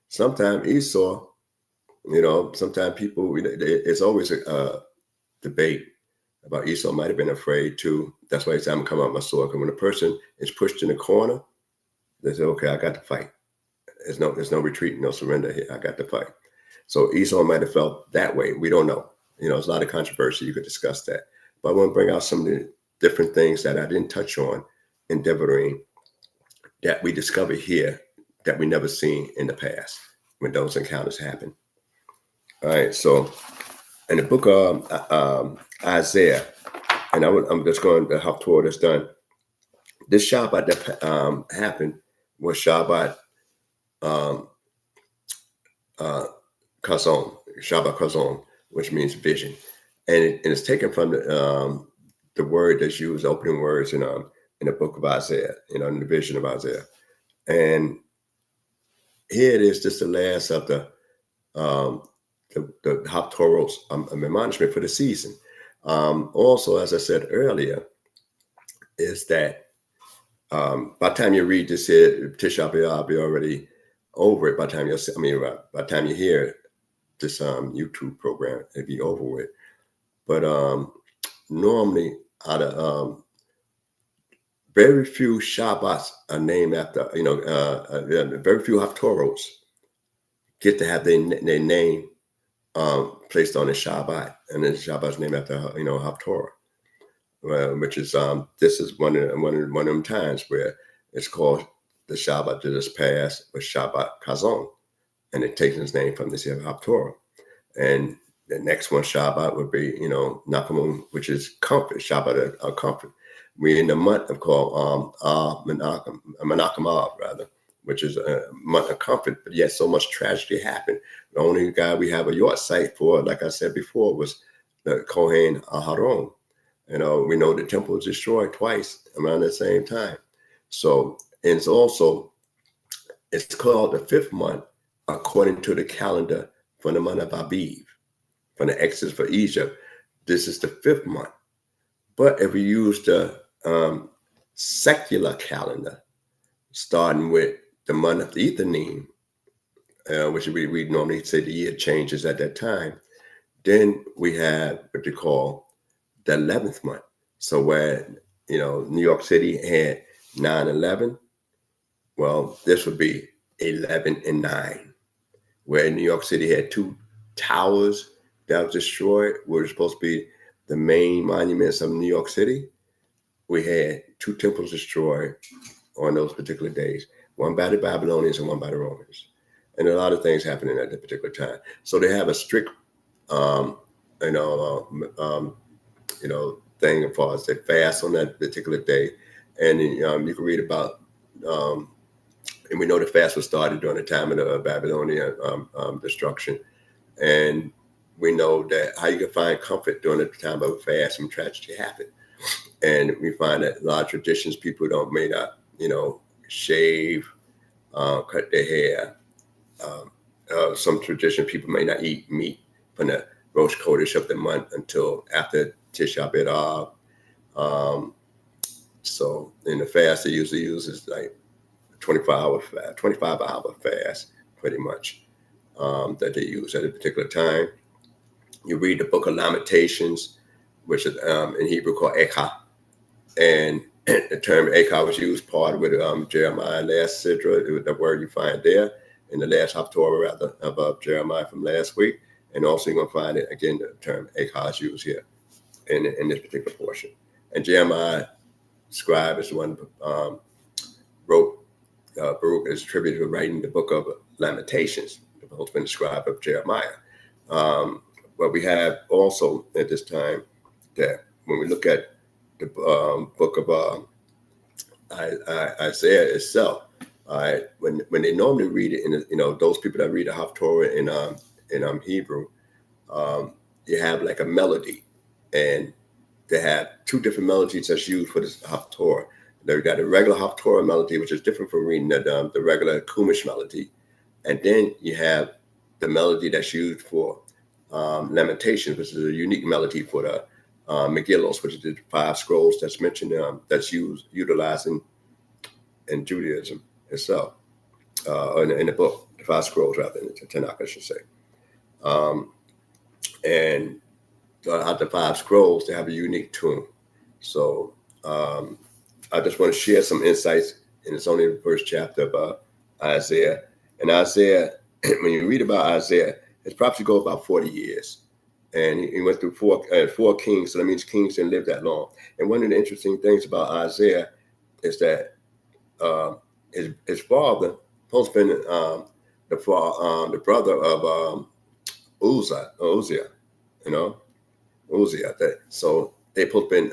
Sometimes Esau, sometimes people, it's always a debate about Esau might have been afraid too. That's why he said, I'm gonna come out with my sword. Because when a person is pushed in the corner, they say, okay, I got to fight. There's no retreat, no surrender here. I got to fight. So Esau might have felt that way. We don't know. There's a lot of controversy. You could discuss that. But I want to bring out some of the different things that I didn't touch on in Devarim that we discovered here that we never seen in the past when those encounters happen. All right. So in the book of Isaiah, and I'm just going to help toward this done. This Shabbat that happened was Shabbat Chazon, Shabbat Chazon, which means vision, and it's taken from the word that's used, opening words in the book of Isaiah, in the vision of Isaiah, and here it is, just the last of the the Haftorah's admonishment for the season. Also, as I said earlier, is that by the time you read this here, Tisha B'Av, be already over it. By the time by the time you hear this YouTube program, it'll be over with. But normally, out of very few Shabbats are named after, very few Haftorahs get to have their name placed on a Shabbat, and then Shabbat's named after Haftorah, which is this is one of them times where it's called the Shabbat that just passed, was Shabbat Chazon, and it takes its name from this here Haftorah. And the next one Shabbat would be Nakamun, which is comfort, Shabbat of comfort. We're in the month of called Menachem rather, which is a month of comfort, but yet so much tragedy happened. The only guy we have a yard site for, like I said before, was the Kohen Aharon. We know the temple was destroyed twice around the same time. So, and it's called the 5th month according to the calendar from the month of Aviv, from the Exodus for Egypt. This is the 5th month. But if we use the secular calendar, starting with the month of the Ethanim, which we normally say the year changes at that time, then we have what they call the 11th month. So where, New York City had 9/11, well, this would be 11 and 9, where New York City had 2 towers that was destroyed, were supposed to be the main monuments of New York City. We had 2 temples destroyed on those particular days, one by the Babylonians and one by the Romans. And a lot of things happening at that particular time. So they have a strict, thing as far as they fast on that particular day. And you can read about, and we know the fast was started during the time of the Babylonian destruction. And we know that how you can find comfort during the time of a fast when tragedy happened. And we find that a lot of traditions, people may not, shave, cut their hair. Some tradition, people may not eat meat from the Rosh Chodesh of the month until after Tisha B'Av. So in the fast, they usually uses like 25-hour fast, pretty much, that they use at a particular time. You read the book of Lamentations, which is in Hebrew called Ekha. And the term Ekha was used part with Jeremiah last Sidra, the word you find there, in the last Haftorah rather, of Jeremiah from last week. And also you're going to find it, again, the term Ekha is used here in this particular portion. And Jeremiah, scribe, is the one wrote, Baruch is attributed to writing the book of Lamentations, the husband scribe of Jeremiah. But we have also at this time that when we look at the book of Isaiah itself, when they normally read it, those people that read the Haftorah in Hebrew, you have like a melody, and they have 2 different melodies that's used for this Haftorah. They've got a regular Haftorah melody, which is different from reading the regular Chumash melody, and then you have the melody that's used for Lamentations, which is a unique melody for the Megillos, which is the 5 scrolls that's mentioned, that's utilized in Judaism itself, in the book, the 5 scrolls rather, in the Tanakh, I should say. And out the 5 scrolls, they have a unique tune. So I just want to share some insights, and it's only the first chapter of Isaiah. And Isaiah, when you read about Isaiah, his prophecy goes about 40 years. And he went through 4 kings, so that means kings didn't live that long. And one of the interesting things about Isaiah is that his father, supposed to be the brother of Uzziah, Uzziah. So they supposed to be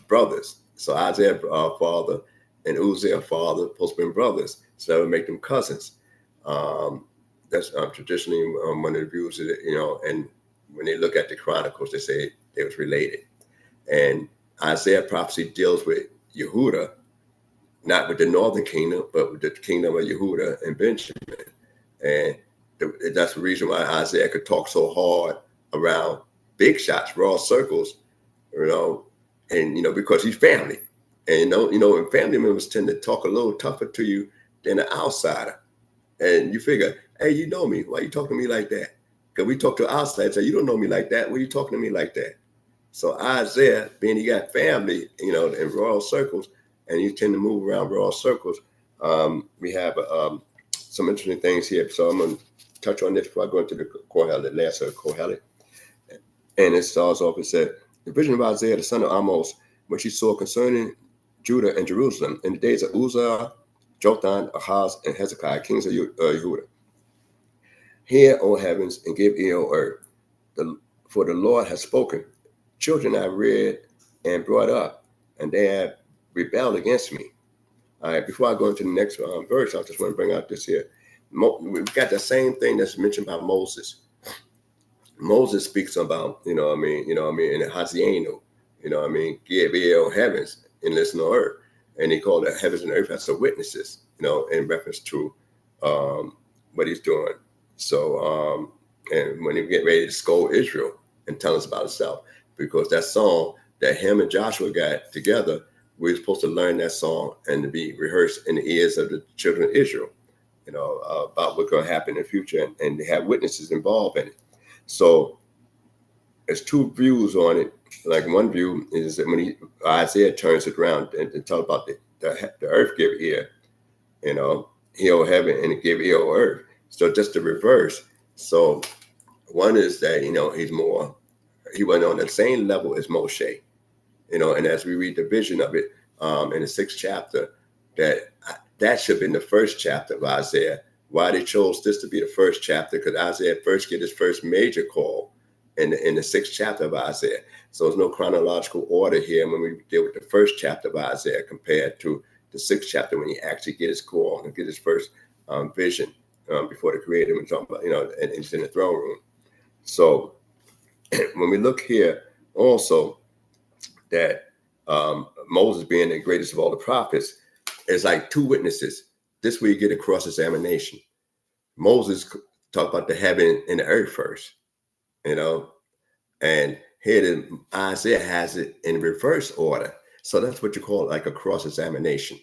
brothers. So Isaiah's father and Uzziah's father supposed to be brothers, so that would make them cousins. That's traditionally one of the views of it, and when they look at the Chronicles, they say they was related. And Isaiah prophecy deals with Yehudah, not with the northern kingdom, but with the kingdom of Yehudah and Benjamin. And that's the reason why Isaiah could talk so hard around big shots, raw circles, and because he's family. And and family members tend to talk a little tougher to you than an outsider. And you figure, hey, you know me. Why you talking to me like that? Because we talk to outsiders, say, you don't know me like that. Why are you talking to me like that? So Isaiah, being he got family, in royal circles, and you tend to move around royal circles, we have some interesting things here. So I'm going to touch on this before I go into the Kohelet, the last of Kohelet. And it starts off, it said, the vision of Isaiah, the son of Amos, which he saw concerning Judah and Jerusalem in the days of Uzziah, Jotham, Ahaz, and Hezekiah, kings of Yehudah. Hear, O heavens, and give ear, O earth, for the Lord has spoken. Children I reared and brought up, and they have rebelled against me. All right, before I go into the next verse, I just want to bring out this here. We've got the same thing that's mentioned by Moses. Moses speaks about, in Hazienu, give ear, O heavens, and listen, O earth. And he called the heavens and earth as the witnesses, in reference to what he's doing. So, and when he get ready to scold Israel and tell us about himself, because that song that him and Joshua got together, we're supposed to learn that song and to be rehearsed in the ears of the children of Israel, about what's going to happen in the future, and they have witnesses involved in it. So there's two views on it. Like one view is that when Isaiah turns it around and talk about the earth give ear, he'll heaven and give ear, O earth. So just the reverse. So one is that, he wasn't on the same level as Moshe, and as we read the vision of it in the 6th chapter, that should have been the first chapter of Isaiah. Why they chose this to be the first chapter? Because Isaiah first get his first major call in the 6th chapter of Isaiah. So there's no chronological order here when we deal with the first chapter of Isaiah compared to the 6th chapter when he actually get his call and get his first vision before the Creator was talking about, and he's in the throne room. So when we look here also that Moses being the greatest of all the prophets is like two witnesses. This way you get a cross-examination. Moses talked about the heaven and the earth first, and here Isaiah has it in reverse order. So that's what you call like a cross-examination,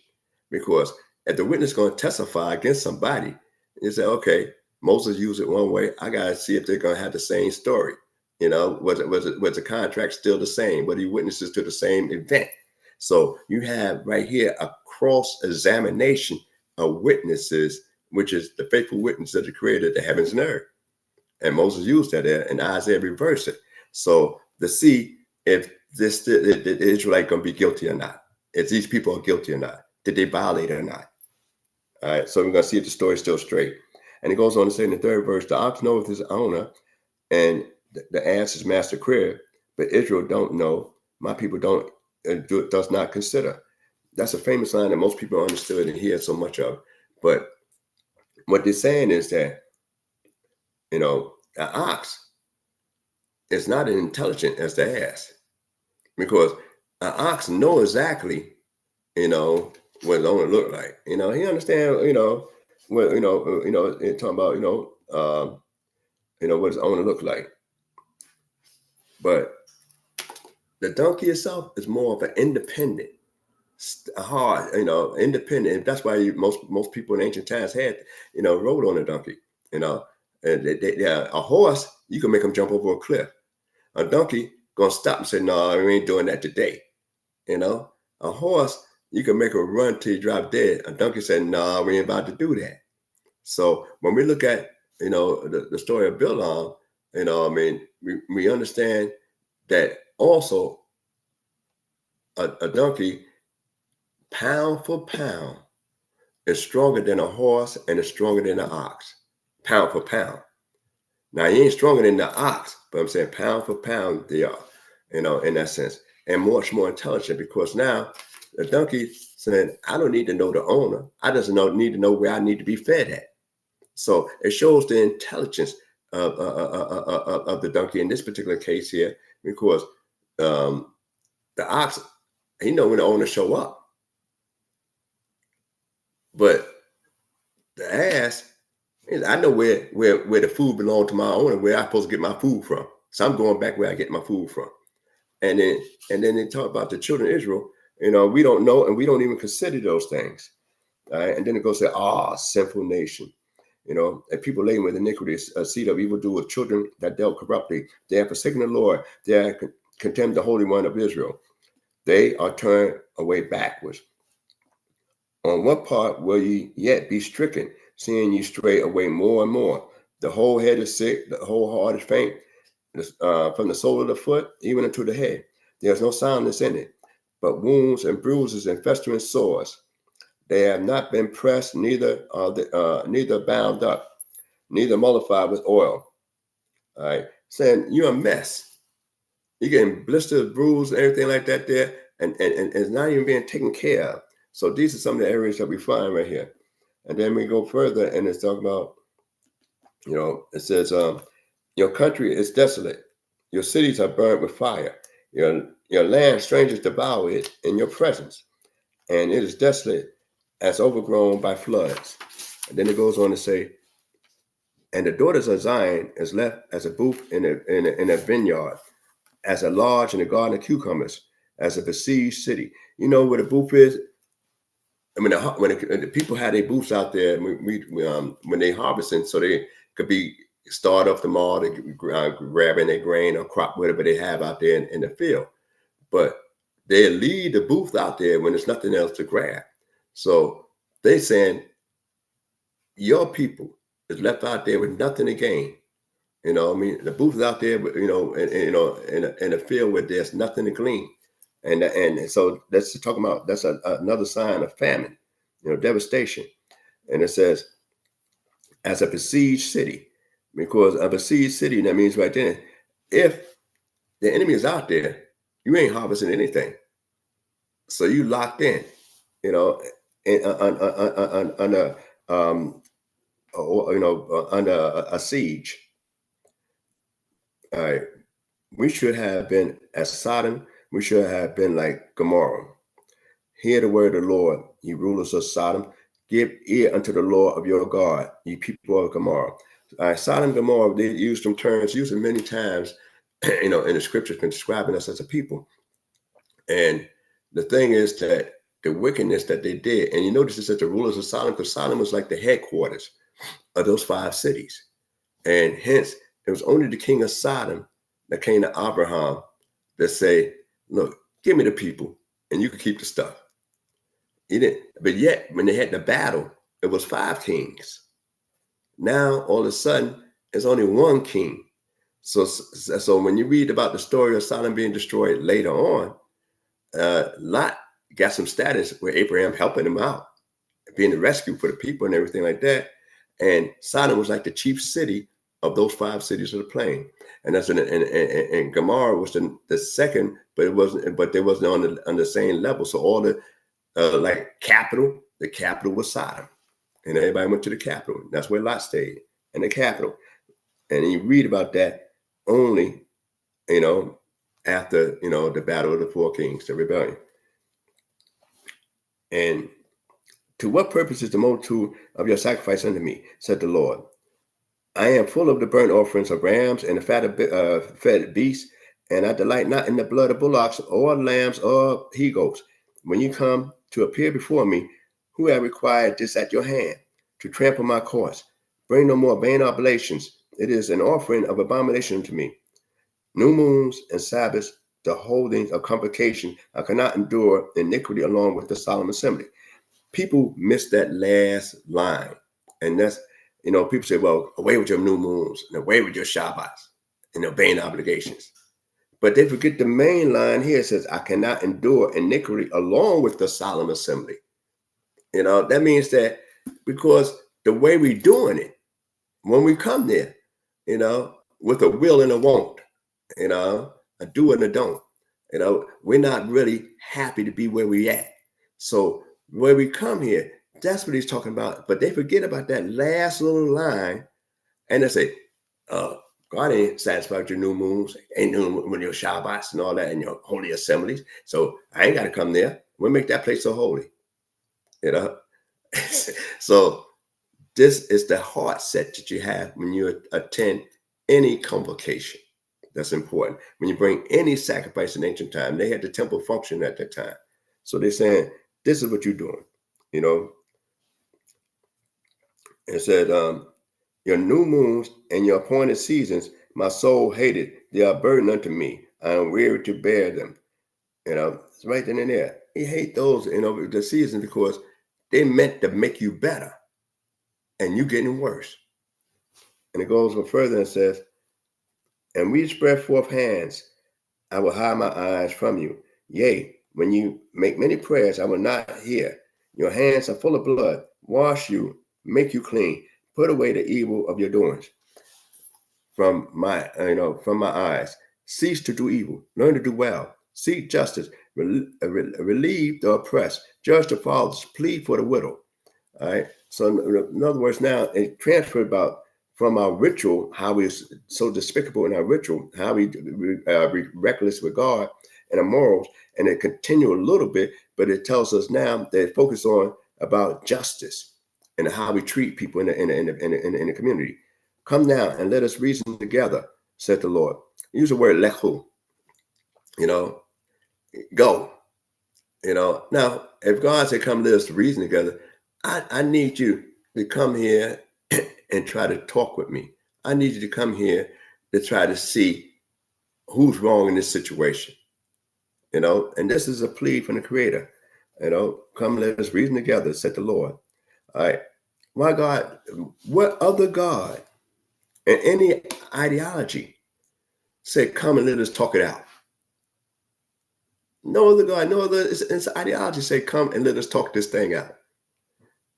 because if the witness is going to testify against somebody, you say, okay, Moses used it one way. I got to see if they're going to have the same story. Was the contract still the same? Were he witnesses to the same event? So you have right here a cross-examination of witnesses, which is the faithful witness that created the heavens and earth. And Moses used that there, and Isaiah reversed it. So to see if the Israelite going to be guilty or not, if these people are guilty or not, did they violate it or not? All right, so we're going to see if the story is still straight. And it goes on to say in the 3rd verse, the ox knoweth his owner, and the ass his master crib, but Israel don't know, my people does not consider. That's a famous line that most people understood and hear so much of. But what they're saying is that, an ox is not as intelligent as the ass, because an ox know exactly, what his owner look like. He understand, what, talking about, what his owner look like. But the donkey itself is more of an independent, hard, independent. That's why most people in ancient times had, rode on a donkey, and a horse, you can make them jump over a cliff. A donkey gonna stop and say, no, we ain't doing that today. A horse, you can make her run till you drop dead. A donkey said, no, we ain't about to do that. So when we look at, the story of Bilam, we understand that also a donkey, pound for pound, is stronger than a horse and is stronger than an ox, pound for pound. Now, he ain't stronger than the ox, but I'm saying pound for pound they are, in that sense, and much more intelligent, because now the donkey said, I don't need to know the owner. I just need to know where I need to be fed at. So it shows the intelligence of the donkey in this particular case here, because the ox, he know when the owner show up. But the ass, I know where the food belongs to my owner, where I'm supposed to get my food from. So I'm going back where I get my food from. And then they talk about the children of Israel. We don't know, and we don't even consider those things. All right? And then it goes to sinful nation. And people laden with iniquity, a seed of evildoers, children that dealt corruptly. They have forsaken the Lord. They have contemned the Holy One of Israel. They are turned away backwards. On what part will ye yet be stricken, seeing ye stray away more and more? The whole head is sick, the whole heart is faint, from the sole of the foot even unto the head. There is no soundness in it, but wounds and bruises and festering sores. They have not been pressed, neither bound up, neither mollified with oil. All right, saying you're a mess. You're getting blisters, bruised, and everything like that there, and it's not even being taken care of. So these are some of the areas that we find right here. And then we go further, and it's talking about, it says, your country is desolate. Your cities are burned with fire. Your land, strangers devour it in your presence. And it is desolate as overgrown by floods. And then it goes on to say, and the daughters of Zion is left as a booth in a vineyard, as a lodge in a garden of cucumbers, as a besieged city. You know what a booth is? I mean, when the people had their booths out there, when they harvesting, so they could be start off the mall, they grabbing their grain or crop, whatever they have out there in the field. But they leave the booth out there when there's nothing else to grab. So they saying, your people is left out there with nothing to gain. The booth is out there, but in a field where there's nothing to glean. And so that's talking about, that's another sign of famine, devastation. And it says, as a besieged city, because a besieged city, that means right then, if the enemy is out there, you ain't harvesting anything. So you locked in, under under a siege. All right. We should have been as Sodom. We should have been like Gomorrah. Hear the word of the Lord, ye rulers of Sodom. Give ear unto the Lord of your God, ye people of Gomorrah. Sodom and Gomorrah, they use some terms, used them many times, in the scriptures, describing us as a people. And the thing is that the wickedness that they did, and you notice this at the rulers of Sodom, because Sodom was like the headquarters of those 5 cities. And hence, it was only the king of Sodom that came to Abraham that say, look, give me the people and you can keep the stuff. He didn't, but yet when they had the battle, it was 5 kings. Now, all of a sudden, there's only 1 king. So when you read about the story of Sodom being destroyed later on, Lot got some status where Abraham helping him out, being the rescue for the people and everything like that. And Sodom was like the chief city of those 5 cities of the plain. And that's and Gomorrah was the second, but they wasn't on the same level. So all the the capital was Sodom. And everybody went to the capital. That's where Lot stayed, in the capital. And you read about that only, after, the battle of the 4 kings, the rebellion. And to what purpose is the multitude of your sacrifice unto me, said the Lord? I am full of the burnt offerings of rams and the fat of fed beasts, and I delight not in the blood of bullocks or lambs or he-goats. When you come to appear before me, who have required this at your hand, to trample my courts? Bring no more vain oblations. It is an offering of abomination to me. New moons and Sabbaths, the holdings of convocation, I cannot endure iniquity along with the solemn assembly. People miss that last line. And that's, people say, well, away with your new moons and away with your Shabbats and obeying obligations. But they forget the main line here. It says, I cannot endure iniquity along with the solemn assembly. That means that because the way we're doing it, when we come there, with a will and a won't, a do and a don't, we're not really happy to be where we at. So where we come here, that's what he's talking about. But they forget about that last little line, and they say, God ain't satisfied with your new moons, ain't doing with your Shabbats and all that, and your holy assemblies. So I ain't got to come there. We'll make that place so holy, So This is the heart set that you have when you attend any convocation. That's important. When you bring any sacrifice in ancient time, they had the temple function at that time. So they're saying, this is what you're doing. You know, it said, your new moons and your appointed seasons, my soul hated. They are burden unto me. I am weary to bear them. You know, it's right then and there. He hate those, you know, the seasons because they meant to make you better. And you getting worse. And it goes further and says, and we spread forth hands, I will hide my eyes from you. Yea, when you make many prayers, I will not hear. Your hands are full of blood. Wash you, make you clean. Put away the evil of your doings from my eyes. Cease to do evil. Learn to do well. Seek justice. Relieve the oppressed. Judge the fatherless. Plead for the widow. All right. So in other words, now it transferred about from our ritual, how we're so despicable in our ritual, how we reckless with God and our morals, and it continue a little bit, but it tells us now that it focus on about justice and how we treat people in the community. Come now and let us reason together, said the Lord. Use the word lechu. You know, go. You know, now if God said, "Come, let us reason together," I need you to come here and try to talk with me. I need you to come here to try to see who's wrong in this situation. You know, and this is a plea from the Creator. You know, come let us reason together, said the Lord. All right. My God, what other God and any ideology said, come and let us talk it out? No other God, no other it's ideology say, come and let us talk this thing out.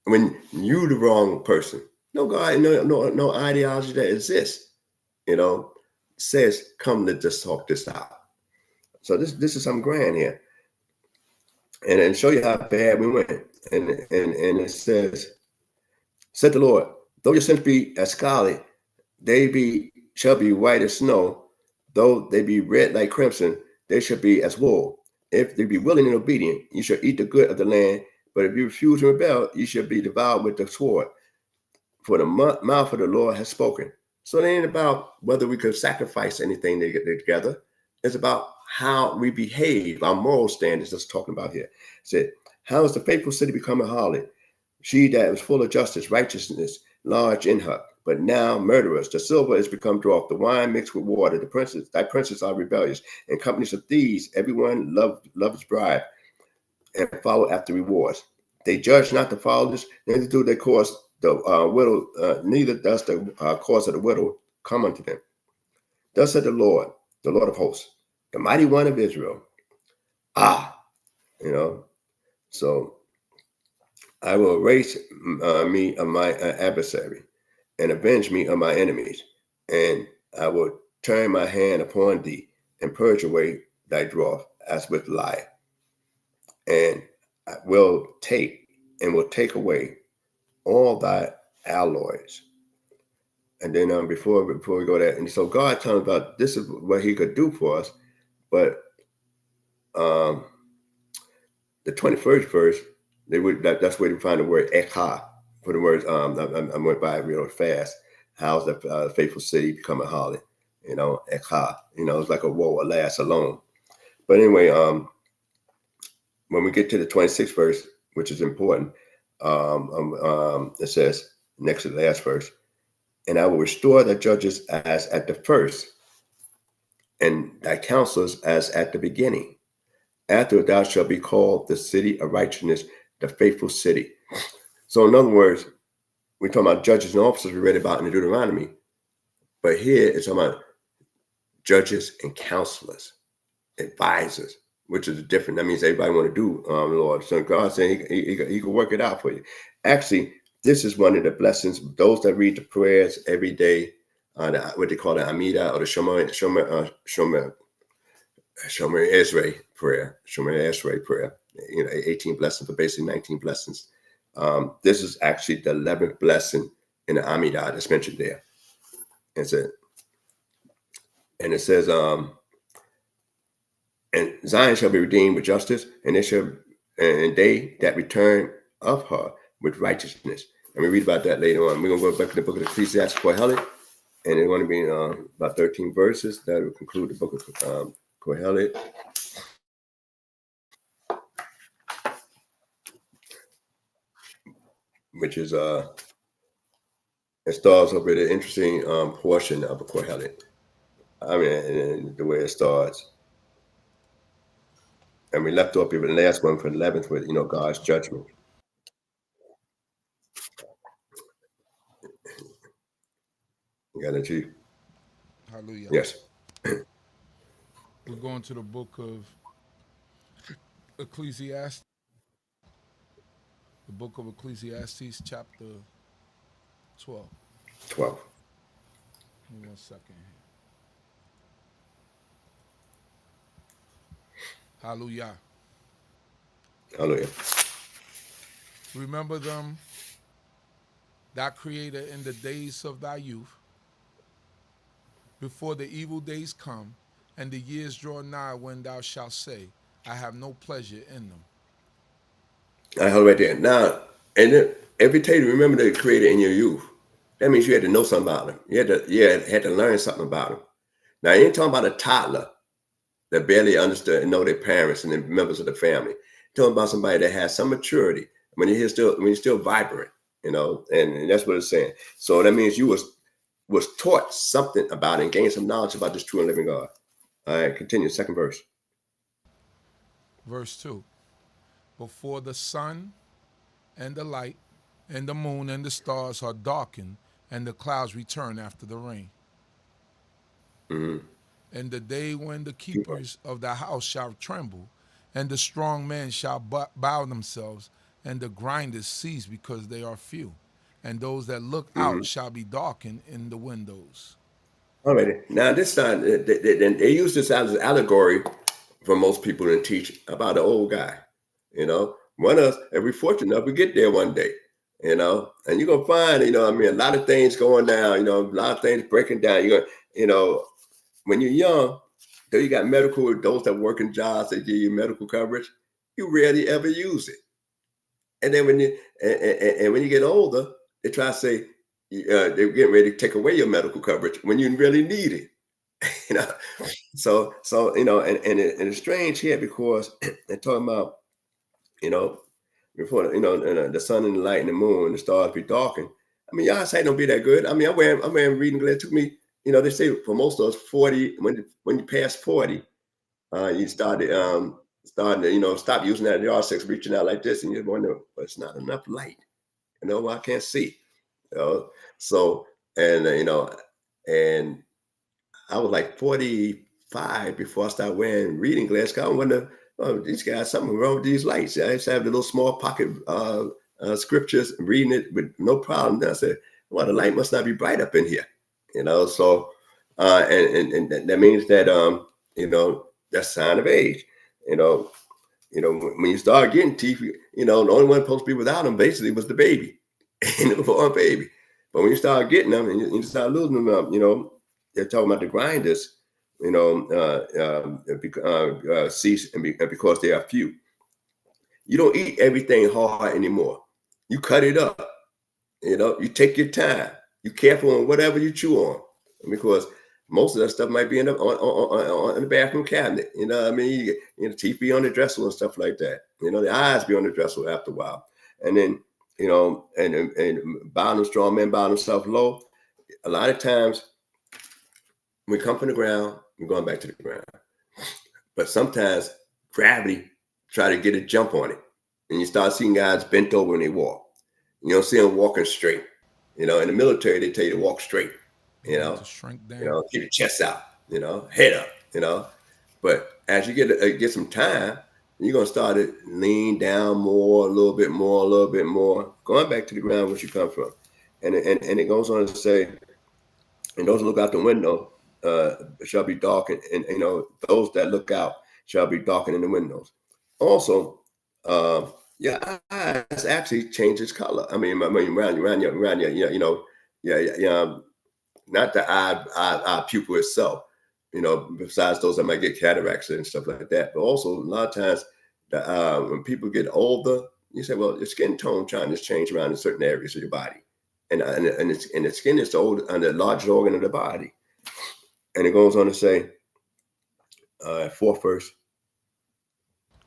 When you the wrong person. No God, no ideology that exists, you know, says, come, let's just talk this out. So this is some grand here. And show you how bad we went. And it says, said the Lord, though your sins be as scarlet, shall be white as snow. Though they be red like crimson, they shall be as wool. If they be willing and obedient, you shall eat the good of the land. But if you refuse and rebel, you shall be devoured with the sword. For the mouth of the Lord has spoken. So it ain't about whether we could sacrifice anything to get together. It's about how we behave, our moral standards that's talking about here. It said, how is the faithful city become a harlot? She that was full of justice, righteousness, large in her, but now murderers. The silver is become dross, the wine mixed with water. Thy princes are rebellious, and companies of thieves. Everyone loves bribe and follow after rewards. They judge not the fatherless, neither do they cause the widow, neither does the cause of the widow come unto them. Thus said the Lord of hosts, the mighty one of Israel. You know, so I will erase me of my adversary and avenge me of my enemies, and I will turn my hand upon thee and purge away thy dross as with lye, and I will take away all thy alloys. And then before we go there, and so God tells about this is what He could do for us, but the 21st verse, that's where you find the word ekha. For the words, I went by real fast. How's the faithful city become a harlot? You know, ekha. You know, it's like a woe, alas, alone. But anyway, when we get to the 26th verse, which is important, it says next to the last verse, and I will restore the judges as at the first, and thy counselors as at the beginning. After thou shalt be called the city of righteousness, the faithful city. So in other words, we're talking about judges and officers we read about in the Deuteronomy, but here it's talking about judges and counselors, advisors, which is different. That means everybody want to do Lord. So God saying he can work it out for you. Actually, this is one of the blessings. Those that read the prayers every day, what they call the Amida or the Shomer Esrei prayer. You know, 18 blessings, but basically 19 blessings. This is actually the 11th blessing in the Amidah that's mentioned there. And it says, and Zion shall be redeemed with justice, and they that return of her with righteousness. And we read about that later on. We're going to go back to the book of Ecclesiastes, Kohelet, and it's going to be about 13 verses that will conclude the book of Kohelet. Which is it starts off with an interesting portion of a Kohelet. I mean, and the way it starts. And we left off with the last one for the 11th with, God's judgment. You got it, Chief? Hallelujah. Yes. We're going to the book of Ecclesiastes. The book of Ecclesiastes, chapter 12. 12. Give me 1 second here. Hallelujah. Hallelujah. Remember them, thy creator, in the days of thy youth, before the evil days come, and the years draw nigh, when thou shalt say, I have no pleasure in them. I hold right there. Now, and then every time you remember the creator in your youth, that means you had to know something about him. You had to learn something about him. Now, you ain't talking about a toddler that barely understood and know their parents and the members of the family. You're talking about somebody that has some maturity when you're still vibrant, and that's what it's saying. So that means you was taught something about it and gained some knowledge about this true and living God. All right, continue. Second verse. Verse 2. Before the sun and the light and the moon and the stars are darkened, and the clouds return after the rain. Mm-hmm. And the day when the keepers of the house shall tremble, and the strong men shall bow themselves, and the grinders cease because they are few, and those that look out shall be darkened in the windows. All right. Now this time they use this as an allegory for most people to teach about the old guy. One of us, if we're fortunate enough, we get there one day. And you're gonna find, a lot of things going down. A lot of things breaking down. You're gonna, when you're young, though you got medical, those that work in jobs that give you medical coverage, you rarely ever use it. And then when you get older, they try to say they're getting ready to take away your medical coverage when you really need it. So and it's strange here because they're talking about before the sun and the light and the moon and the stars be darkened. I mean, y'all say don't be that good. I mean, I'm wearing reading glasses. It took me, they say for most of us 40, when you pass 40, you started to, stop using that yardstick, reaching out like this, and you wonder, well, it's not enough light. I can't see. So and and I was like 45 before I started wearing reading glasses. I wonder, oh, these guys, something wrong with these lights. I used to have the little small pocket scriptures, reading it with no problem. And I said, well, the light must not be bright up in here, So, and that means that that's a sign of age, when you start getting teeth, the only one supposed to be without them basically was the baby, for a baby. But when you start getting them and you start losing them, they're talking about the grinders, cease and because they are few. You don't eat everything hard anymore. You cut it up. You take your time. You careful on whatever you chew on, because most of that stuff might be in the bathroom cabinet. I mean, teeth be on the dresser and stuff like that. The eyes be on the dresser after a while. And then, and bowing strong men bow themselves low. A lot of times we come from the ground, we're going back to the ground. But sometimes gravity try to get a jump on it. And you start seeing guys bent over when they walk. You don't see them walking straight. In the military, they tell you to walk straight. To shrink down. Keep your chest out, head up, But as you get some time, you're gonna start to lean down more, a little bit more, going back to the ground where you come from. And it goes on to say, and those who look out the window shall be darkened, and those that look out shall be darkened in the windows. Also, your eyes actually changes color. I mean, around your, not the eye pupil itself, besides those that might get cataracts and stuff like that. But also a lot of times when people get older, You say, well, your skin tone trying to change around in certain areas of your body. And the skin is the largest organ of the body. And it goes on to say, fourth verse.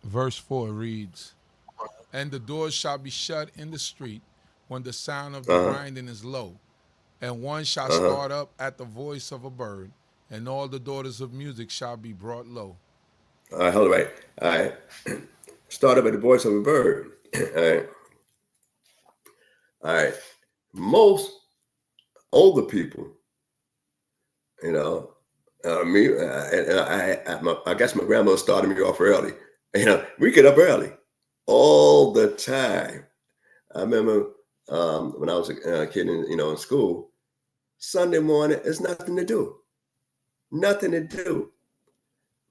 Verse 4 reads, and the doors shall be shut in the street when the sound of the grinding is low, and one shall start up at the voice of a bird, and all the daughters of music shall be brought low. Hold right. All right. Start up at the voice of a bird. All right. All right. Most older people, you know, I guess my grandmother started me off early. You know, we get up early all the time. I remember when I was a kid in school, Sunday morning, there's nothing to do. Nothing to do.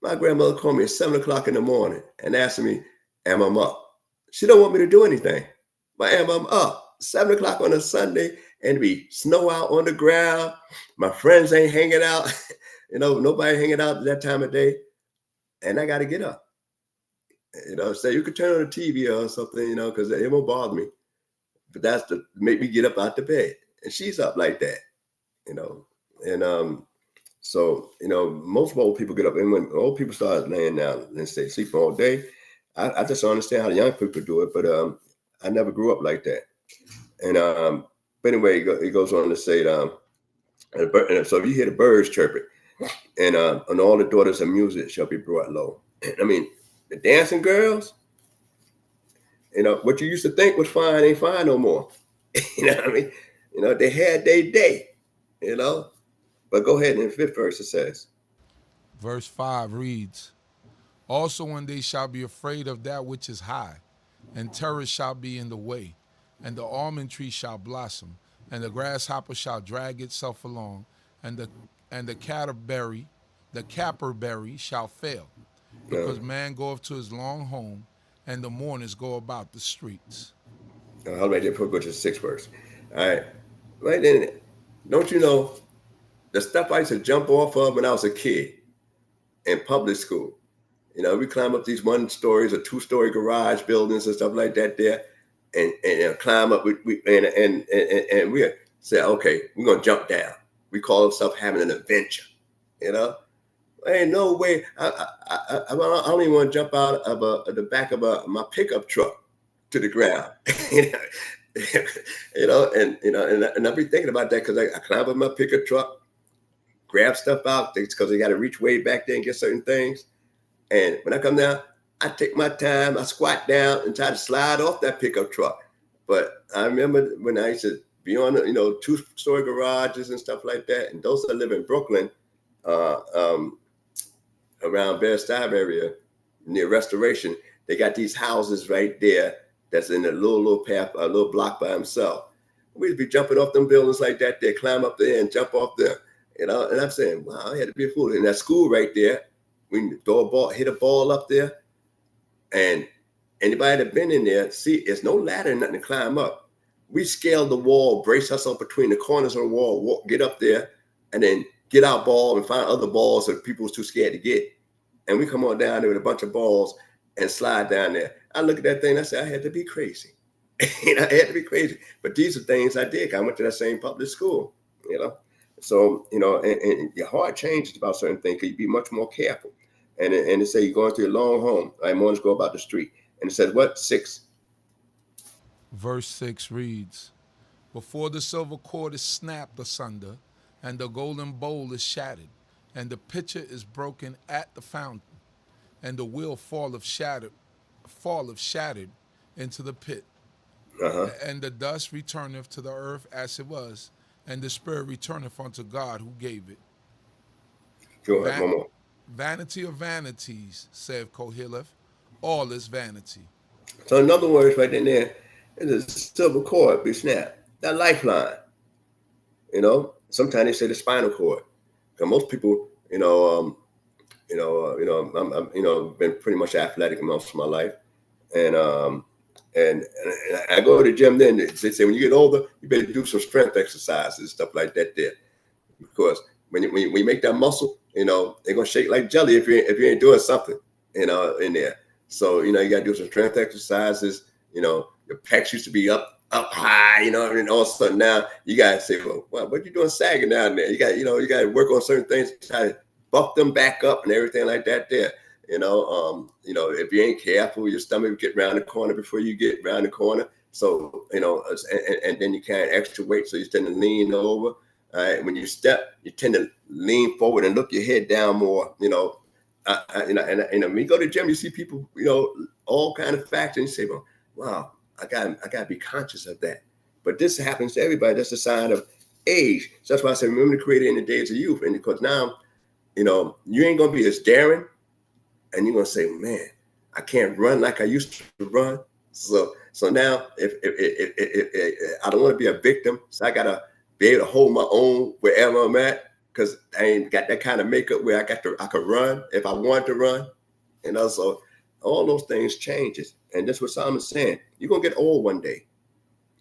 My grandmother called me at 7 o'clock in the morning and asked me, am I up? She don't want me to do anything, but am I up? 7 o'clock on a Sunday, and be snow out on the ground. My friends ain't hanging out. Nobody hanging out at that time of day. And I got to get up. So you could turn on the TV or something, because it won't bother me. But that's to make me get up out the bed. And she's up like that, So, most old people get up, and when old people start laying down and stay sleeping all day, I just don't understand how the young people do it, but I never grew up like that. And but anyway, it goes on to say, and so if you hear the birds chirping, and all the daughters of music shall be brought low. I mean, the dancing girls, what you used to think was fine ain't fine no more. You know what I mean? They had their day, But go ahead, in the fifth verse it says. Verse 5 reads, also when they shall be afraid of that which is high, and terror shall be in the way, and the almond tree shall blossom, and the grasshopper shall drag itself along, and the caperberry shall fail, because man goeth to his long home, and the mourners go about the streets. I'll write there before we go to the sixth verse. All right. Right then, don't you know the stuff I used to jump off of when I was a kid in public school? We climb up these 1-story or 2-story garage buildings and stuff like that there, and climb up. We say, okay, we're gonna jump down. We call ourselves having an adventure. Ain't no way. I don't even want to jump out of the back of my pickup truck to the ground. And I'll be thinking about that because I climb up my pickup truck, grab stuff out because they got to reach way back there and get certain things. And when I come down, I take my time, I squat down and try to slide off that pickup truck. But I remember when I used to be on, 2-story garages and stuff like that. And those that live in Brooklyn, around Bed-Stuy area, near Restoration, they got these houses right there that's in a little path, a little block by himself. We'd be jumping off them buildings like that. They climb up there and jump off there, And I'm saying, wow, I had to be a fool. In that school right there, we throw a ball, hit a ball up there, and anybody that been in there, see, it's no ladder, nothing to climb up. We scale the wall, brace ourselves between the corners of the wall, walk, get up there, and then get our ball and find other balls that people was too scared to get. And we come on down there with a bunch of balls and slide down there. I look at that thing, I say, I had to be crazy. I had to be crazy. But these are things I did. I went to that same public school, So, and your heart changes about certain things because you be much more careful. And it say you're going through a long home. I mornings go about the street. And it says what? 6. Verse 6 reads, before the silver cord is snapped asunder, and the golden bowl is shattered, and the pitcher is broken at the fountain, and the wheel falleth shattered into the pit. And the dust returneth to the earth as it was, and the spirit returneth unto God who gave it. Go ahead, one more. Vanity of vanities, saith Koheleth, all is vanity. So in other words, right in there, is a silver cord be snapped. That lifeline. Sometimes they say the spinal cord. Because most people, I'm been pretty much athletic most of my life, and I go to the gym. Then they say when you get older, you better do some strength exercises and stuff like that there, because when you make that muscle, they're gonna shake like jelly if you ain't doing something, in there. So you gotta do some strength exercises, You know, your pecs used to be up high, you know, and all of a sudden now you gotta say, well, what you doing sagging down there? You got, you know, you got to work on certain things, try to buff them back up and everything like that there. You know, if you ain't careful, your stomach will get around the corner before you get around the corner. So, you know, and then you carry extra weight, so you tend to lean over. All right, when you step, you tend to lean forward and look your head down more. You know, and when you go to the gym, you see people, you know, all kind of facts, and you say, well, wow, I got to be conscious of that. But this happens to everybody. That's a sign of age. So that's why I say remember to create it in the days of youth. And because now, you know, you ain't gonna be as daring, and you're gonna say, man, I can't run like I used to run. So now, if I don't want to be a victim, so I gotta be able to hold my own wherever I'm at, because I ain't got that kind of makeup where I could run if I want to run. And also, all those things changes. And that's what Solomon's saying. You're gonna get old one day.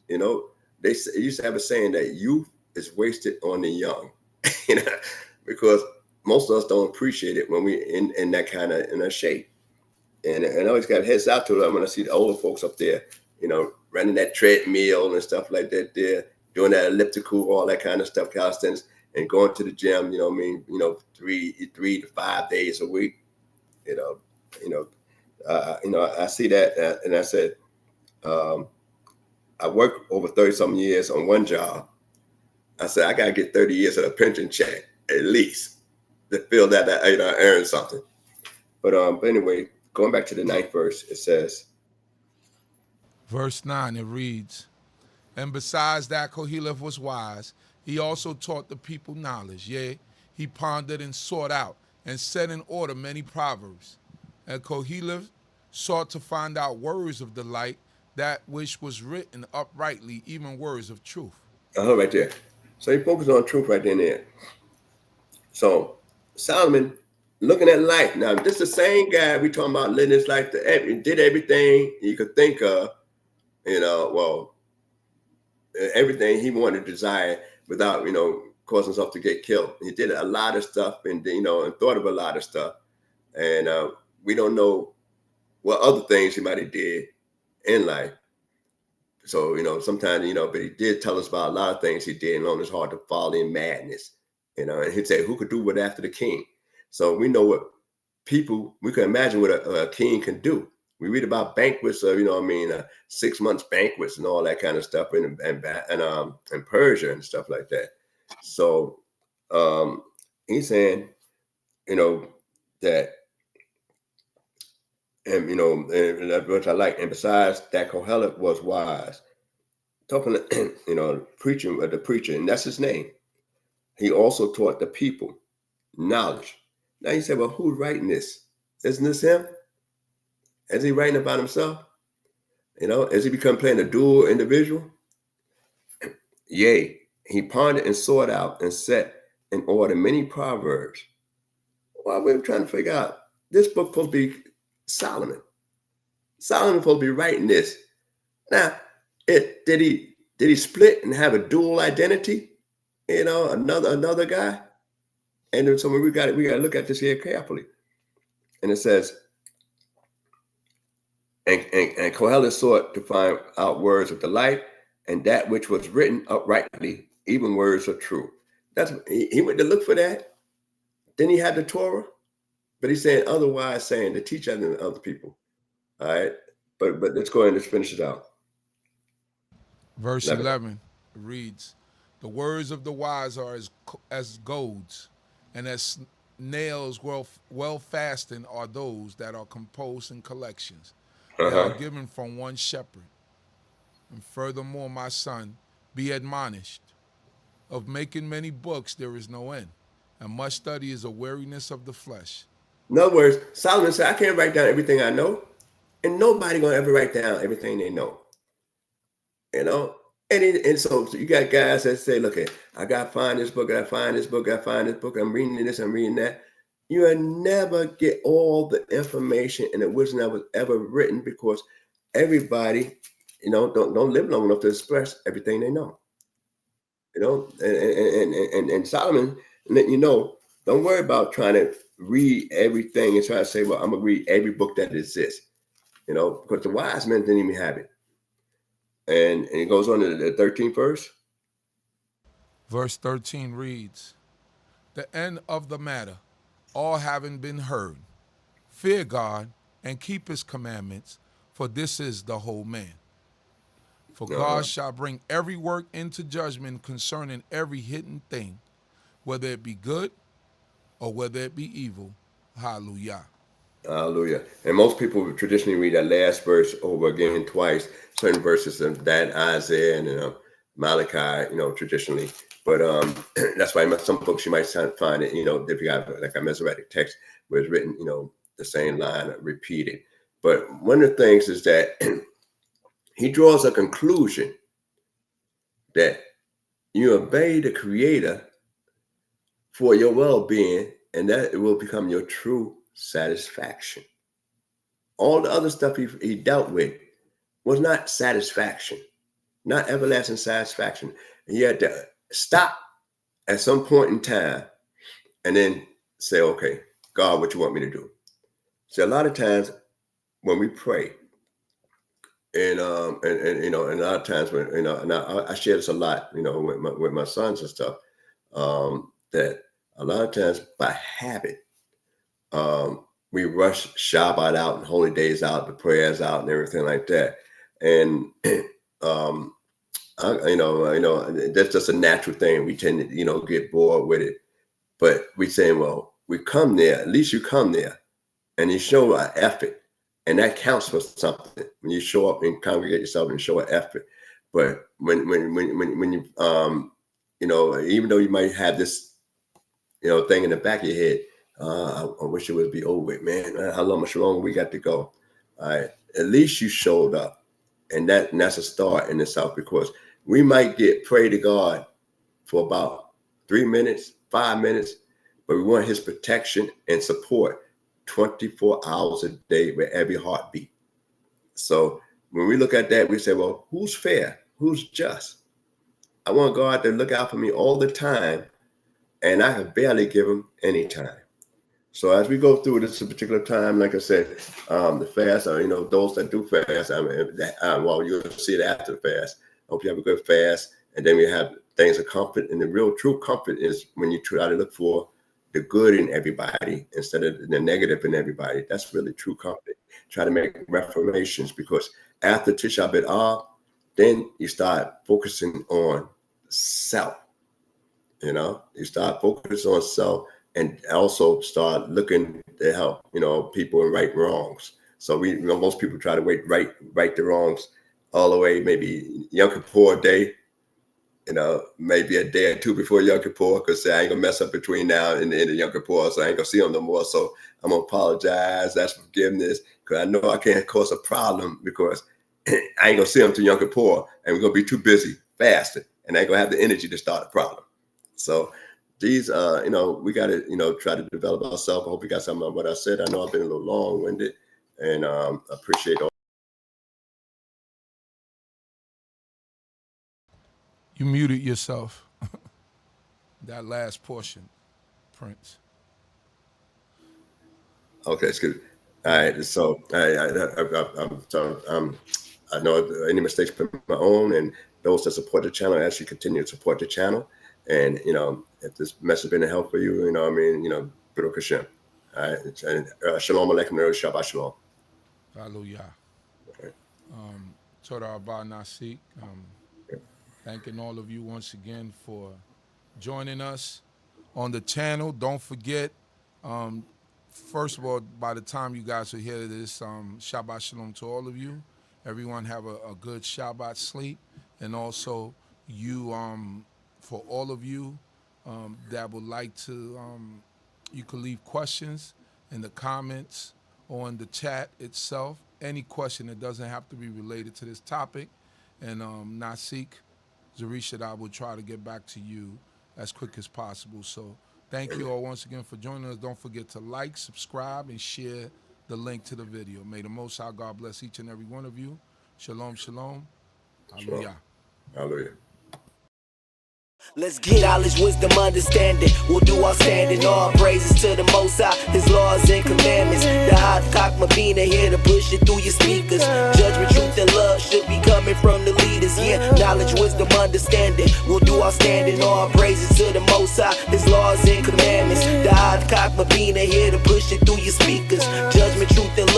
You know, they used to have a saying that youth is wasted on the young. You know, because most of us don't appreciate it when we in that kind of in a shape. And I always got heads out to them when I see the older folks up there, you know, running that treadmill and stuff like that there, doing that elliptical, all that kind of stuff, calisthenics, and going to the gym, you know what I mean, you know, 3 to 5 days a week, you know, I see that, and I said, I worked over 30-something years on one job. I said, I got to get 30 years of a pension check, at least, to feel that I earned something. But anyway, going back to the 9th verse, it says, Verse 9, it reads, and besides that Koheleth was wise, he also taught the people knowledge. Yea, he pondered and sought out and set in order many proverbs. And Koheleth sought to find out words of delight, that which was written uprightly, even words of truth. Right there. So he focused on truth right there. So Solomon looking at life. Now, this is the same guy we talking about living his life, did everything he could think of, you know, well, everything he wanted to desire without, you know, causing himself to get killed. He did a lot of stuff and, you know, and thought of a lot of stuff. And we don't know what other things he might have did in life. So, you know, sometimes, you know, but he did tell us about a lot of things he did, and on it's hard to fall in madness, you know, and he'd say, who could do what after the king? So we know what we can imagine what a king can do. We read about banquets of, you know, 6 months banquets and all that kind of stuff in Persia and stuff like that. So he's saying, you know, that, and, you know, and that's what I like. And besides that, Koheleth was wise. Talking to, you know, the preacher, and that's his name. He also taught the people knowledge. Now you say, well, who's writing this? Isn't this him? Is he writing about himself? You know, has he become playing a dual individual? Yea, he pondered and sought out and set in order many proverbs. Well, we're trying to figure out, this book supposed to be Solomon. Solomon supposed to be writing this. Now, did he split and have a dual identity? You know, another guy. And then so we got to look at this here carefully. And it says, and Koheleth sought to find out words of delight, and that which was written uprightly, even words of truth. That's he went to look for that. Then he had the Torah, but he's saying otherwise, saying to teach other people. All right, but let's go ahead and let's finish it out. Verse 11 reads, the words of the wise are as golds, and as nails well fastened are those that are composed in collections. They are given from one shepherd. And furthermore, my son, be admonished. Of making many books there is no end, and much study is a weariness of the flesh. In other words, Solomon said, I can't write down everything I know, and nobody gonna ever write down everything they know. You know, and so you got guys that say, look, I gotta find this book, I find this book, I find this book, I'm reading this, I'm reading that. You will never get all the information and the wisdom that was ever written, because everybody, you know, don't live long enough to express everything they know. You know, and Solomon letting you know, don't worry about trying to read everything and try to say, well, I'm gonna read every book that exists. You know, because the wise men didn't even have it. And it goes on to the 13th verse. Verse 13 reads, the end of the matter, all having been heard, fear God and keep his commandments, for this is the whole man. For God shall bring every work into judgment concerning every hidden thing, whether it be good or whether it be evil. Hallelujah. Hallelujah. And most people traditionally read that last verse over again twice, certain verses of that Isaiah and Malachi, traditionally. But that's why some folks, you might find it, if you got like a Masoretic text where it's written, the same line repeated. But one of the things is that he draws a conclusion that you obey the Creator for your well-being, and that it will become your true satisfaction. All the other stuff he dealt with was not satisfaction, not everlasting satisfaction. And he had to stop at some point in time and then say, okay, God, what you want me to do? So a lot of times when we pray, and a lot of times when, and I share this a lot, with my sons and stuff, that a lot of times by habit, we rush Shabbat out and holy days out, the prayers out and everything like that. And, that's just a natural thing. We tend to, get bored with it. But we saying, well, we come there, at least you come there and you show an effort. And that counts for something when you show up and congregate yourself and show an effort. But when you, even though you might have this, thing in the back of your head, I wish it would be over with, man. How much longer we got to go? All right. At least you showed up. And that's a start in itself, because we might pray to God for about 3 minutes, 5 minutes, but we want his protection and support 24 hours a day with every heartbeat. So when we look at that, we say, well, who's fair? Who's just? I want God to look out for me all the time, and I can barely give him any time. So as we go through this particular time, like I said, the fast, those that do fast, well, you'll see it after the fast. I hope you have a good fast. And then we have things of comfort. And the real true comfort is when you try to look for the good in everybody instead of the negative in everybody. That's really true comfort. Try to make reformations, because after Tisha B'Av, then you start focusing on self. You start focusing on self, and also start looking to help, people and right wrongs. So most people try to right the wrongs all the way, maybe Yom Kippur day, maybe a day or two before Yom Kippur, because I ain't gonna mess up between now and the end of Yom Kippur, so I ain't gonna see them no more. So I'm gonna apologize, ask forgiveness, because I know I can't cause a problem, because I ain't gonna see them till Yom Kippur, and we're gonna be too busy fasting, and I ain't gonna have the energy to start a problem. So these, we got to, try to develop ourselves. I hope you got something of what I said. I know I've been a little long-winded, and I appreciate all. You muted yourself. That last portion, Prince. Okay, it's good. All right, so I know any mistakes been my own, and those that support the channel, actually continue to support the channel. And, if this message been a help for you, Baruch Hashem. All right. And, Shalom Aleichem, Shabbat Shalom. Hallelujah. Okay. Torah Nasik. Thanking all of you once again for joining us on the channel. Don't forget, first of all, by the time you guys will hear this, Shabbat Shalom to all of you. Everyone have a good Shabbat sleep. And also for all of you that would like to, you can leave questions in the comments or in the chat itself. Any question that doesn't have to be related to this topic. And Nasik, Zurishaddai will try to get back to you as quick as possible. So thank you all once again for joining us. Don't forget to like, subscribe, and share the link to the video. May the Most High God bless each and every one of you. Shalom, shalom. Hallelujah. Hallelujah. Let's get all his wisdom, understanding. We'll do our standing. All praises to the Most High, his laws and commandments. The hot CHOKMAH here to push it through your speakers. Judgment, truth, and love should be coming from the leaders. knowledge, wisdom, understanding. We'll do our standing, all praises to the Most High, His laws and commandments. The CHOKMAH, BINAH,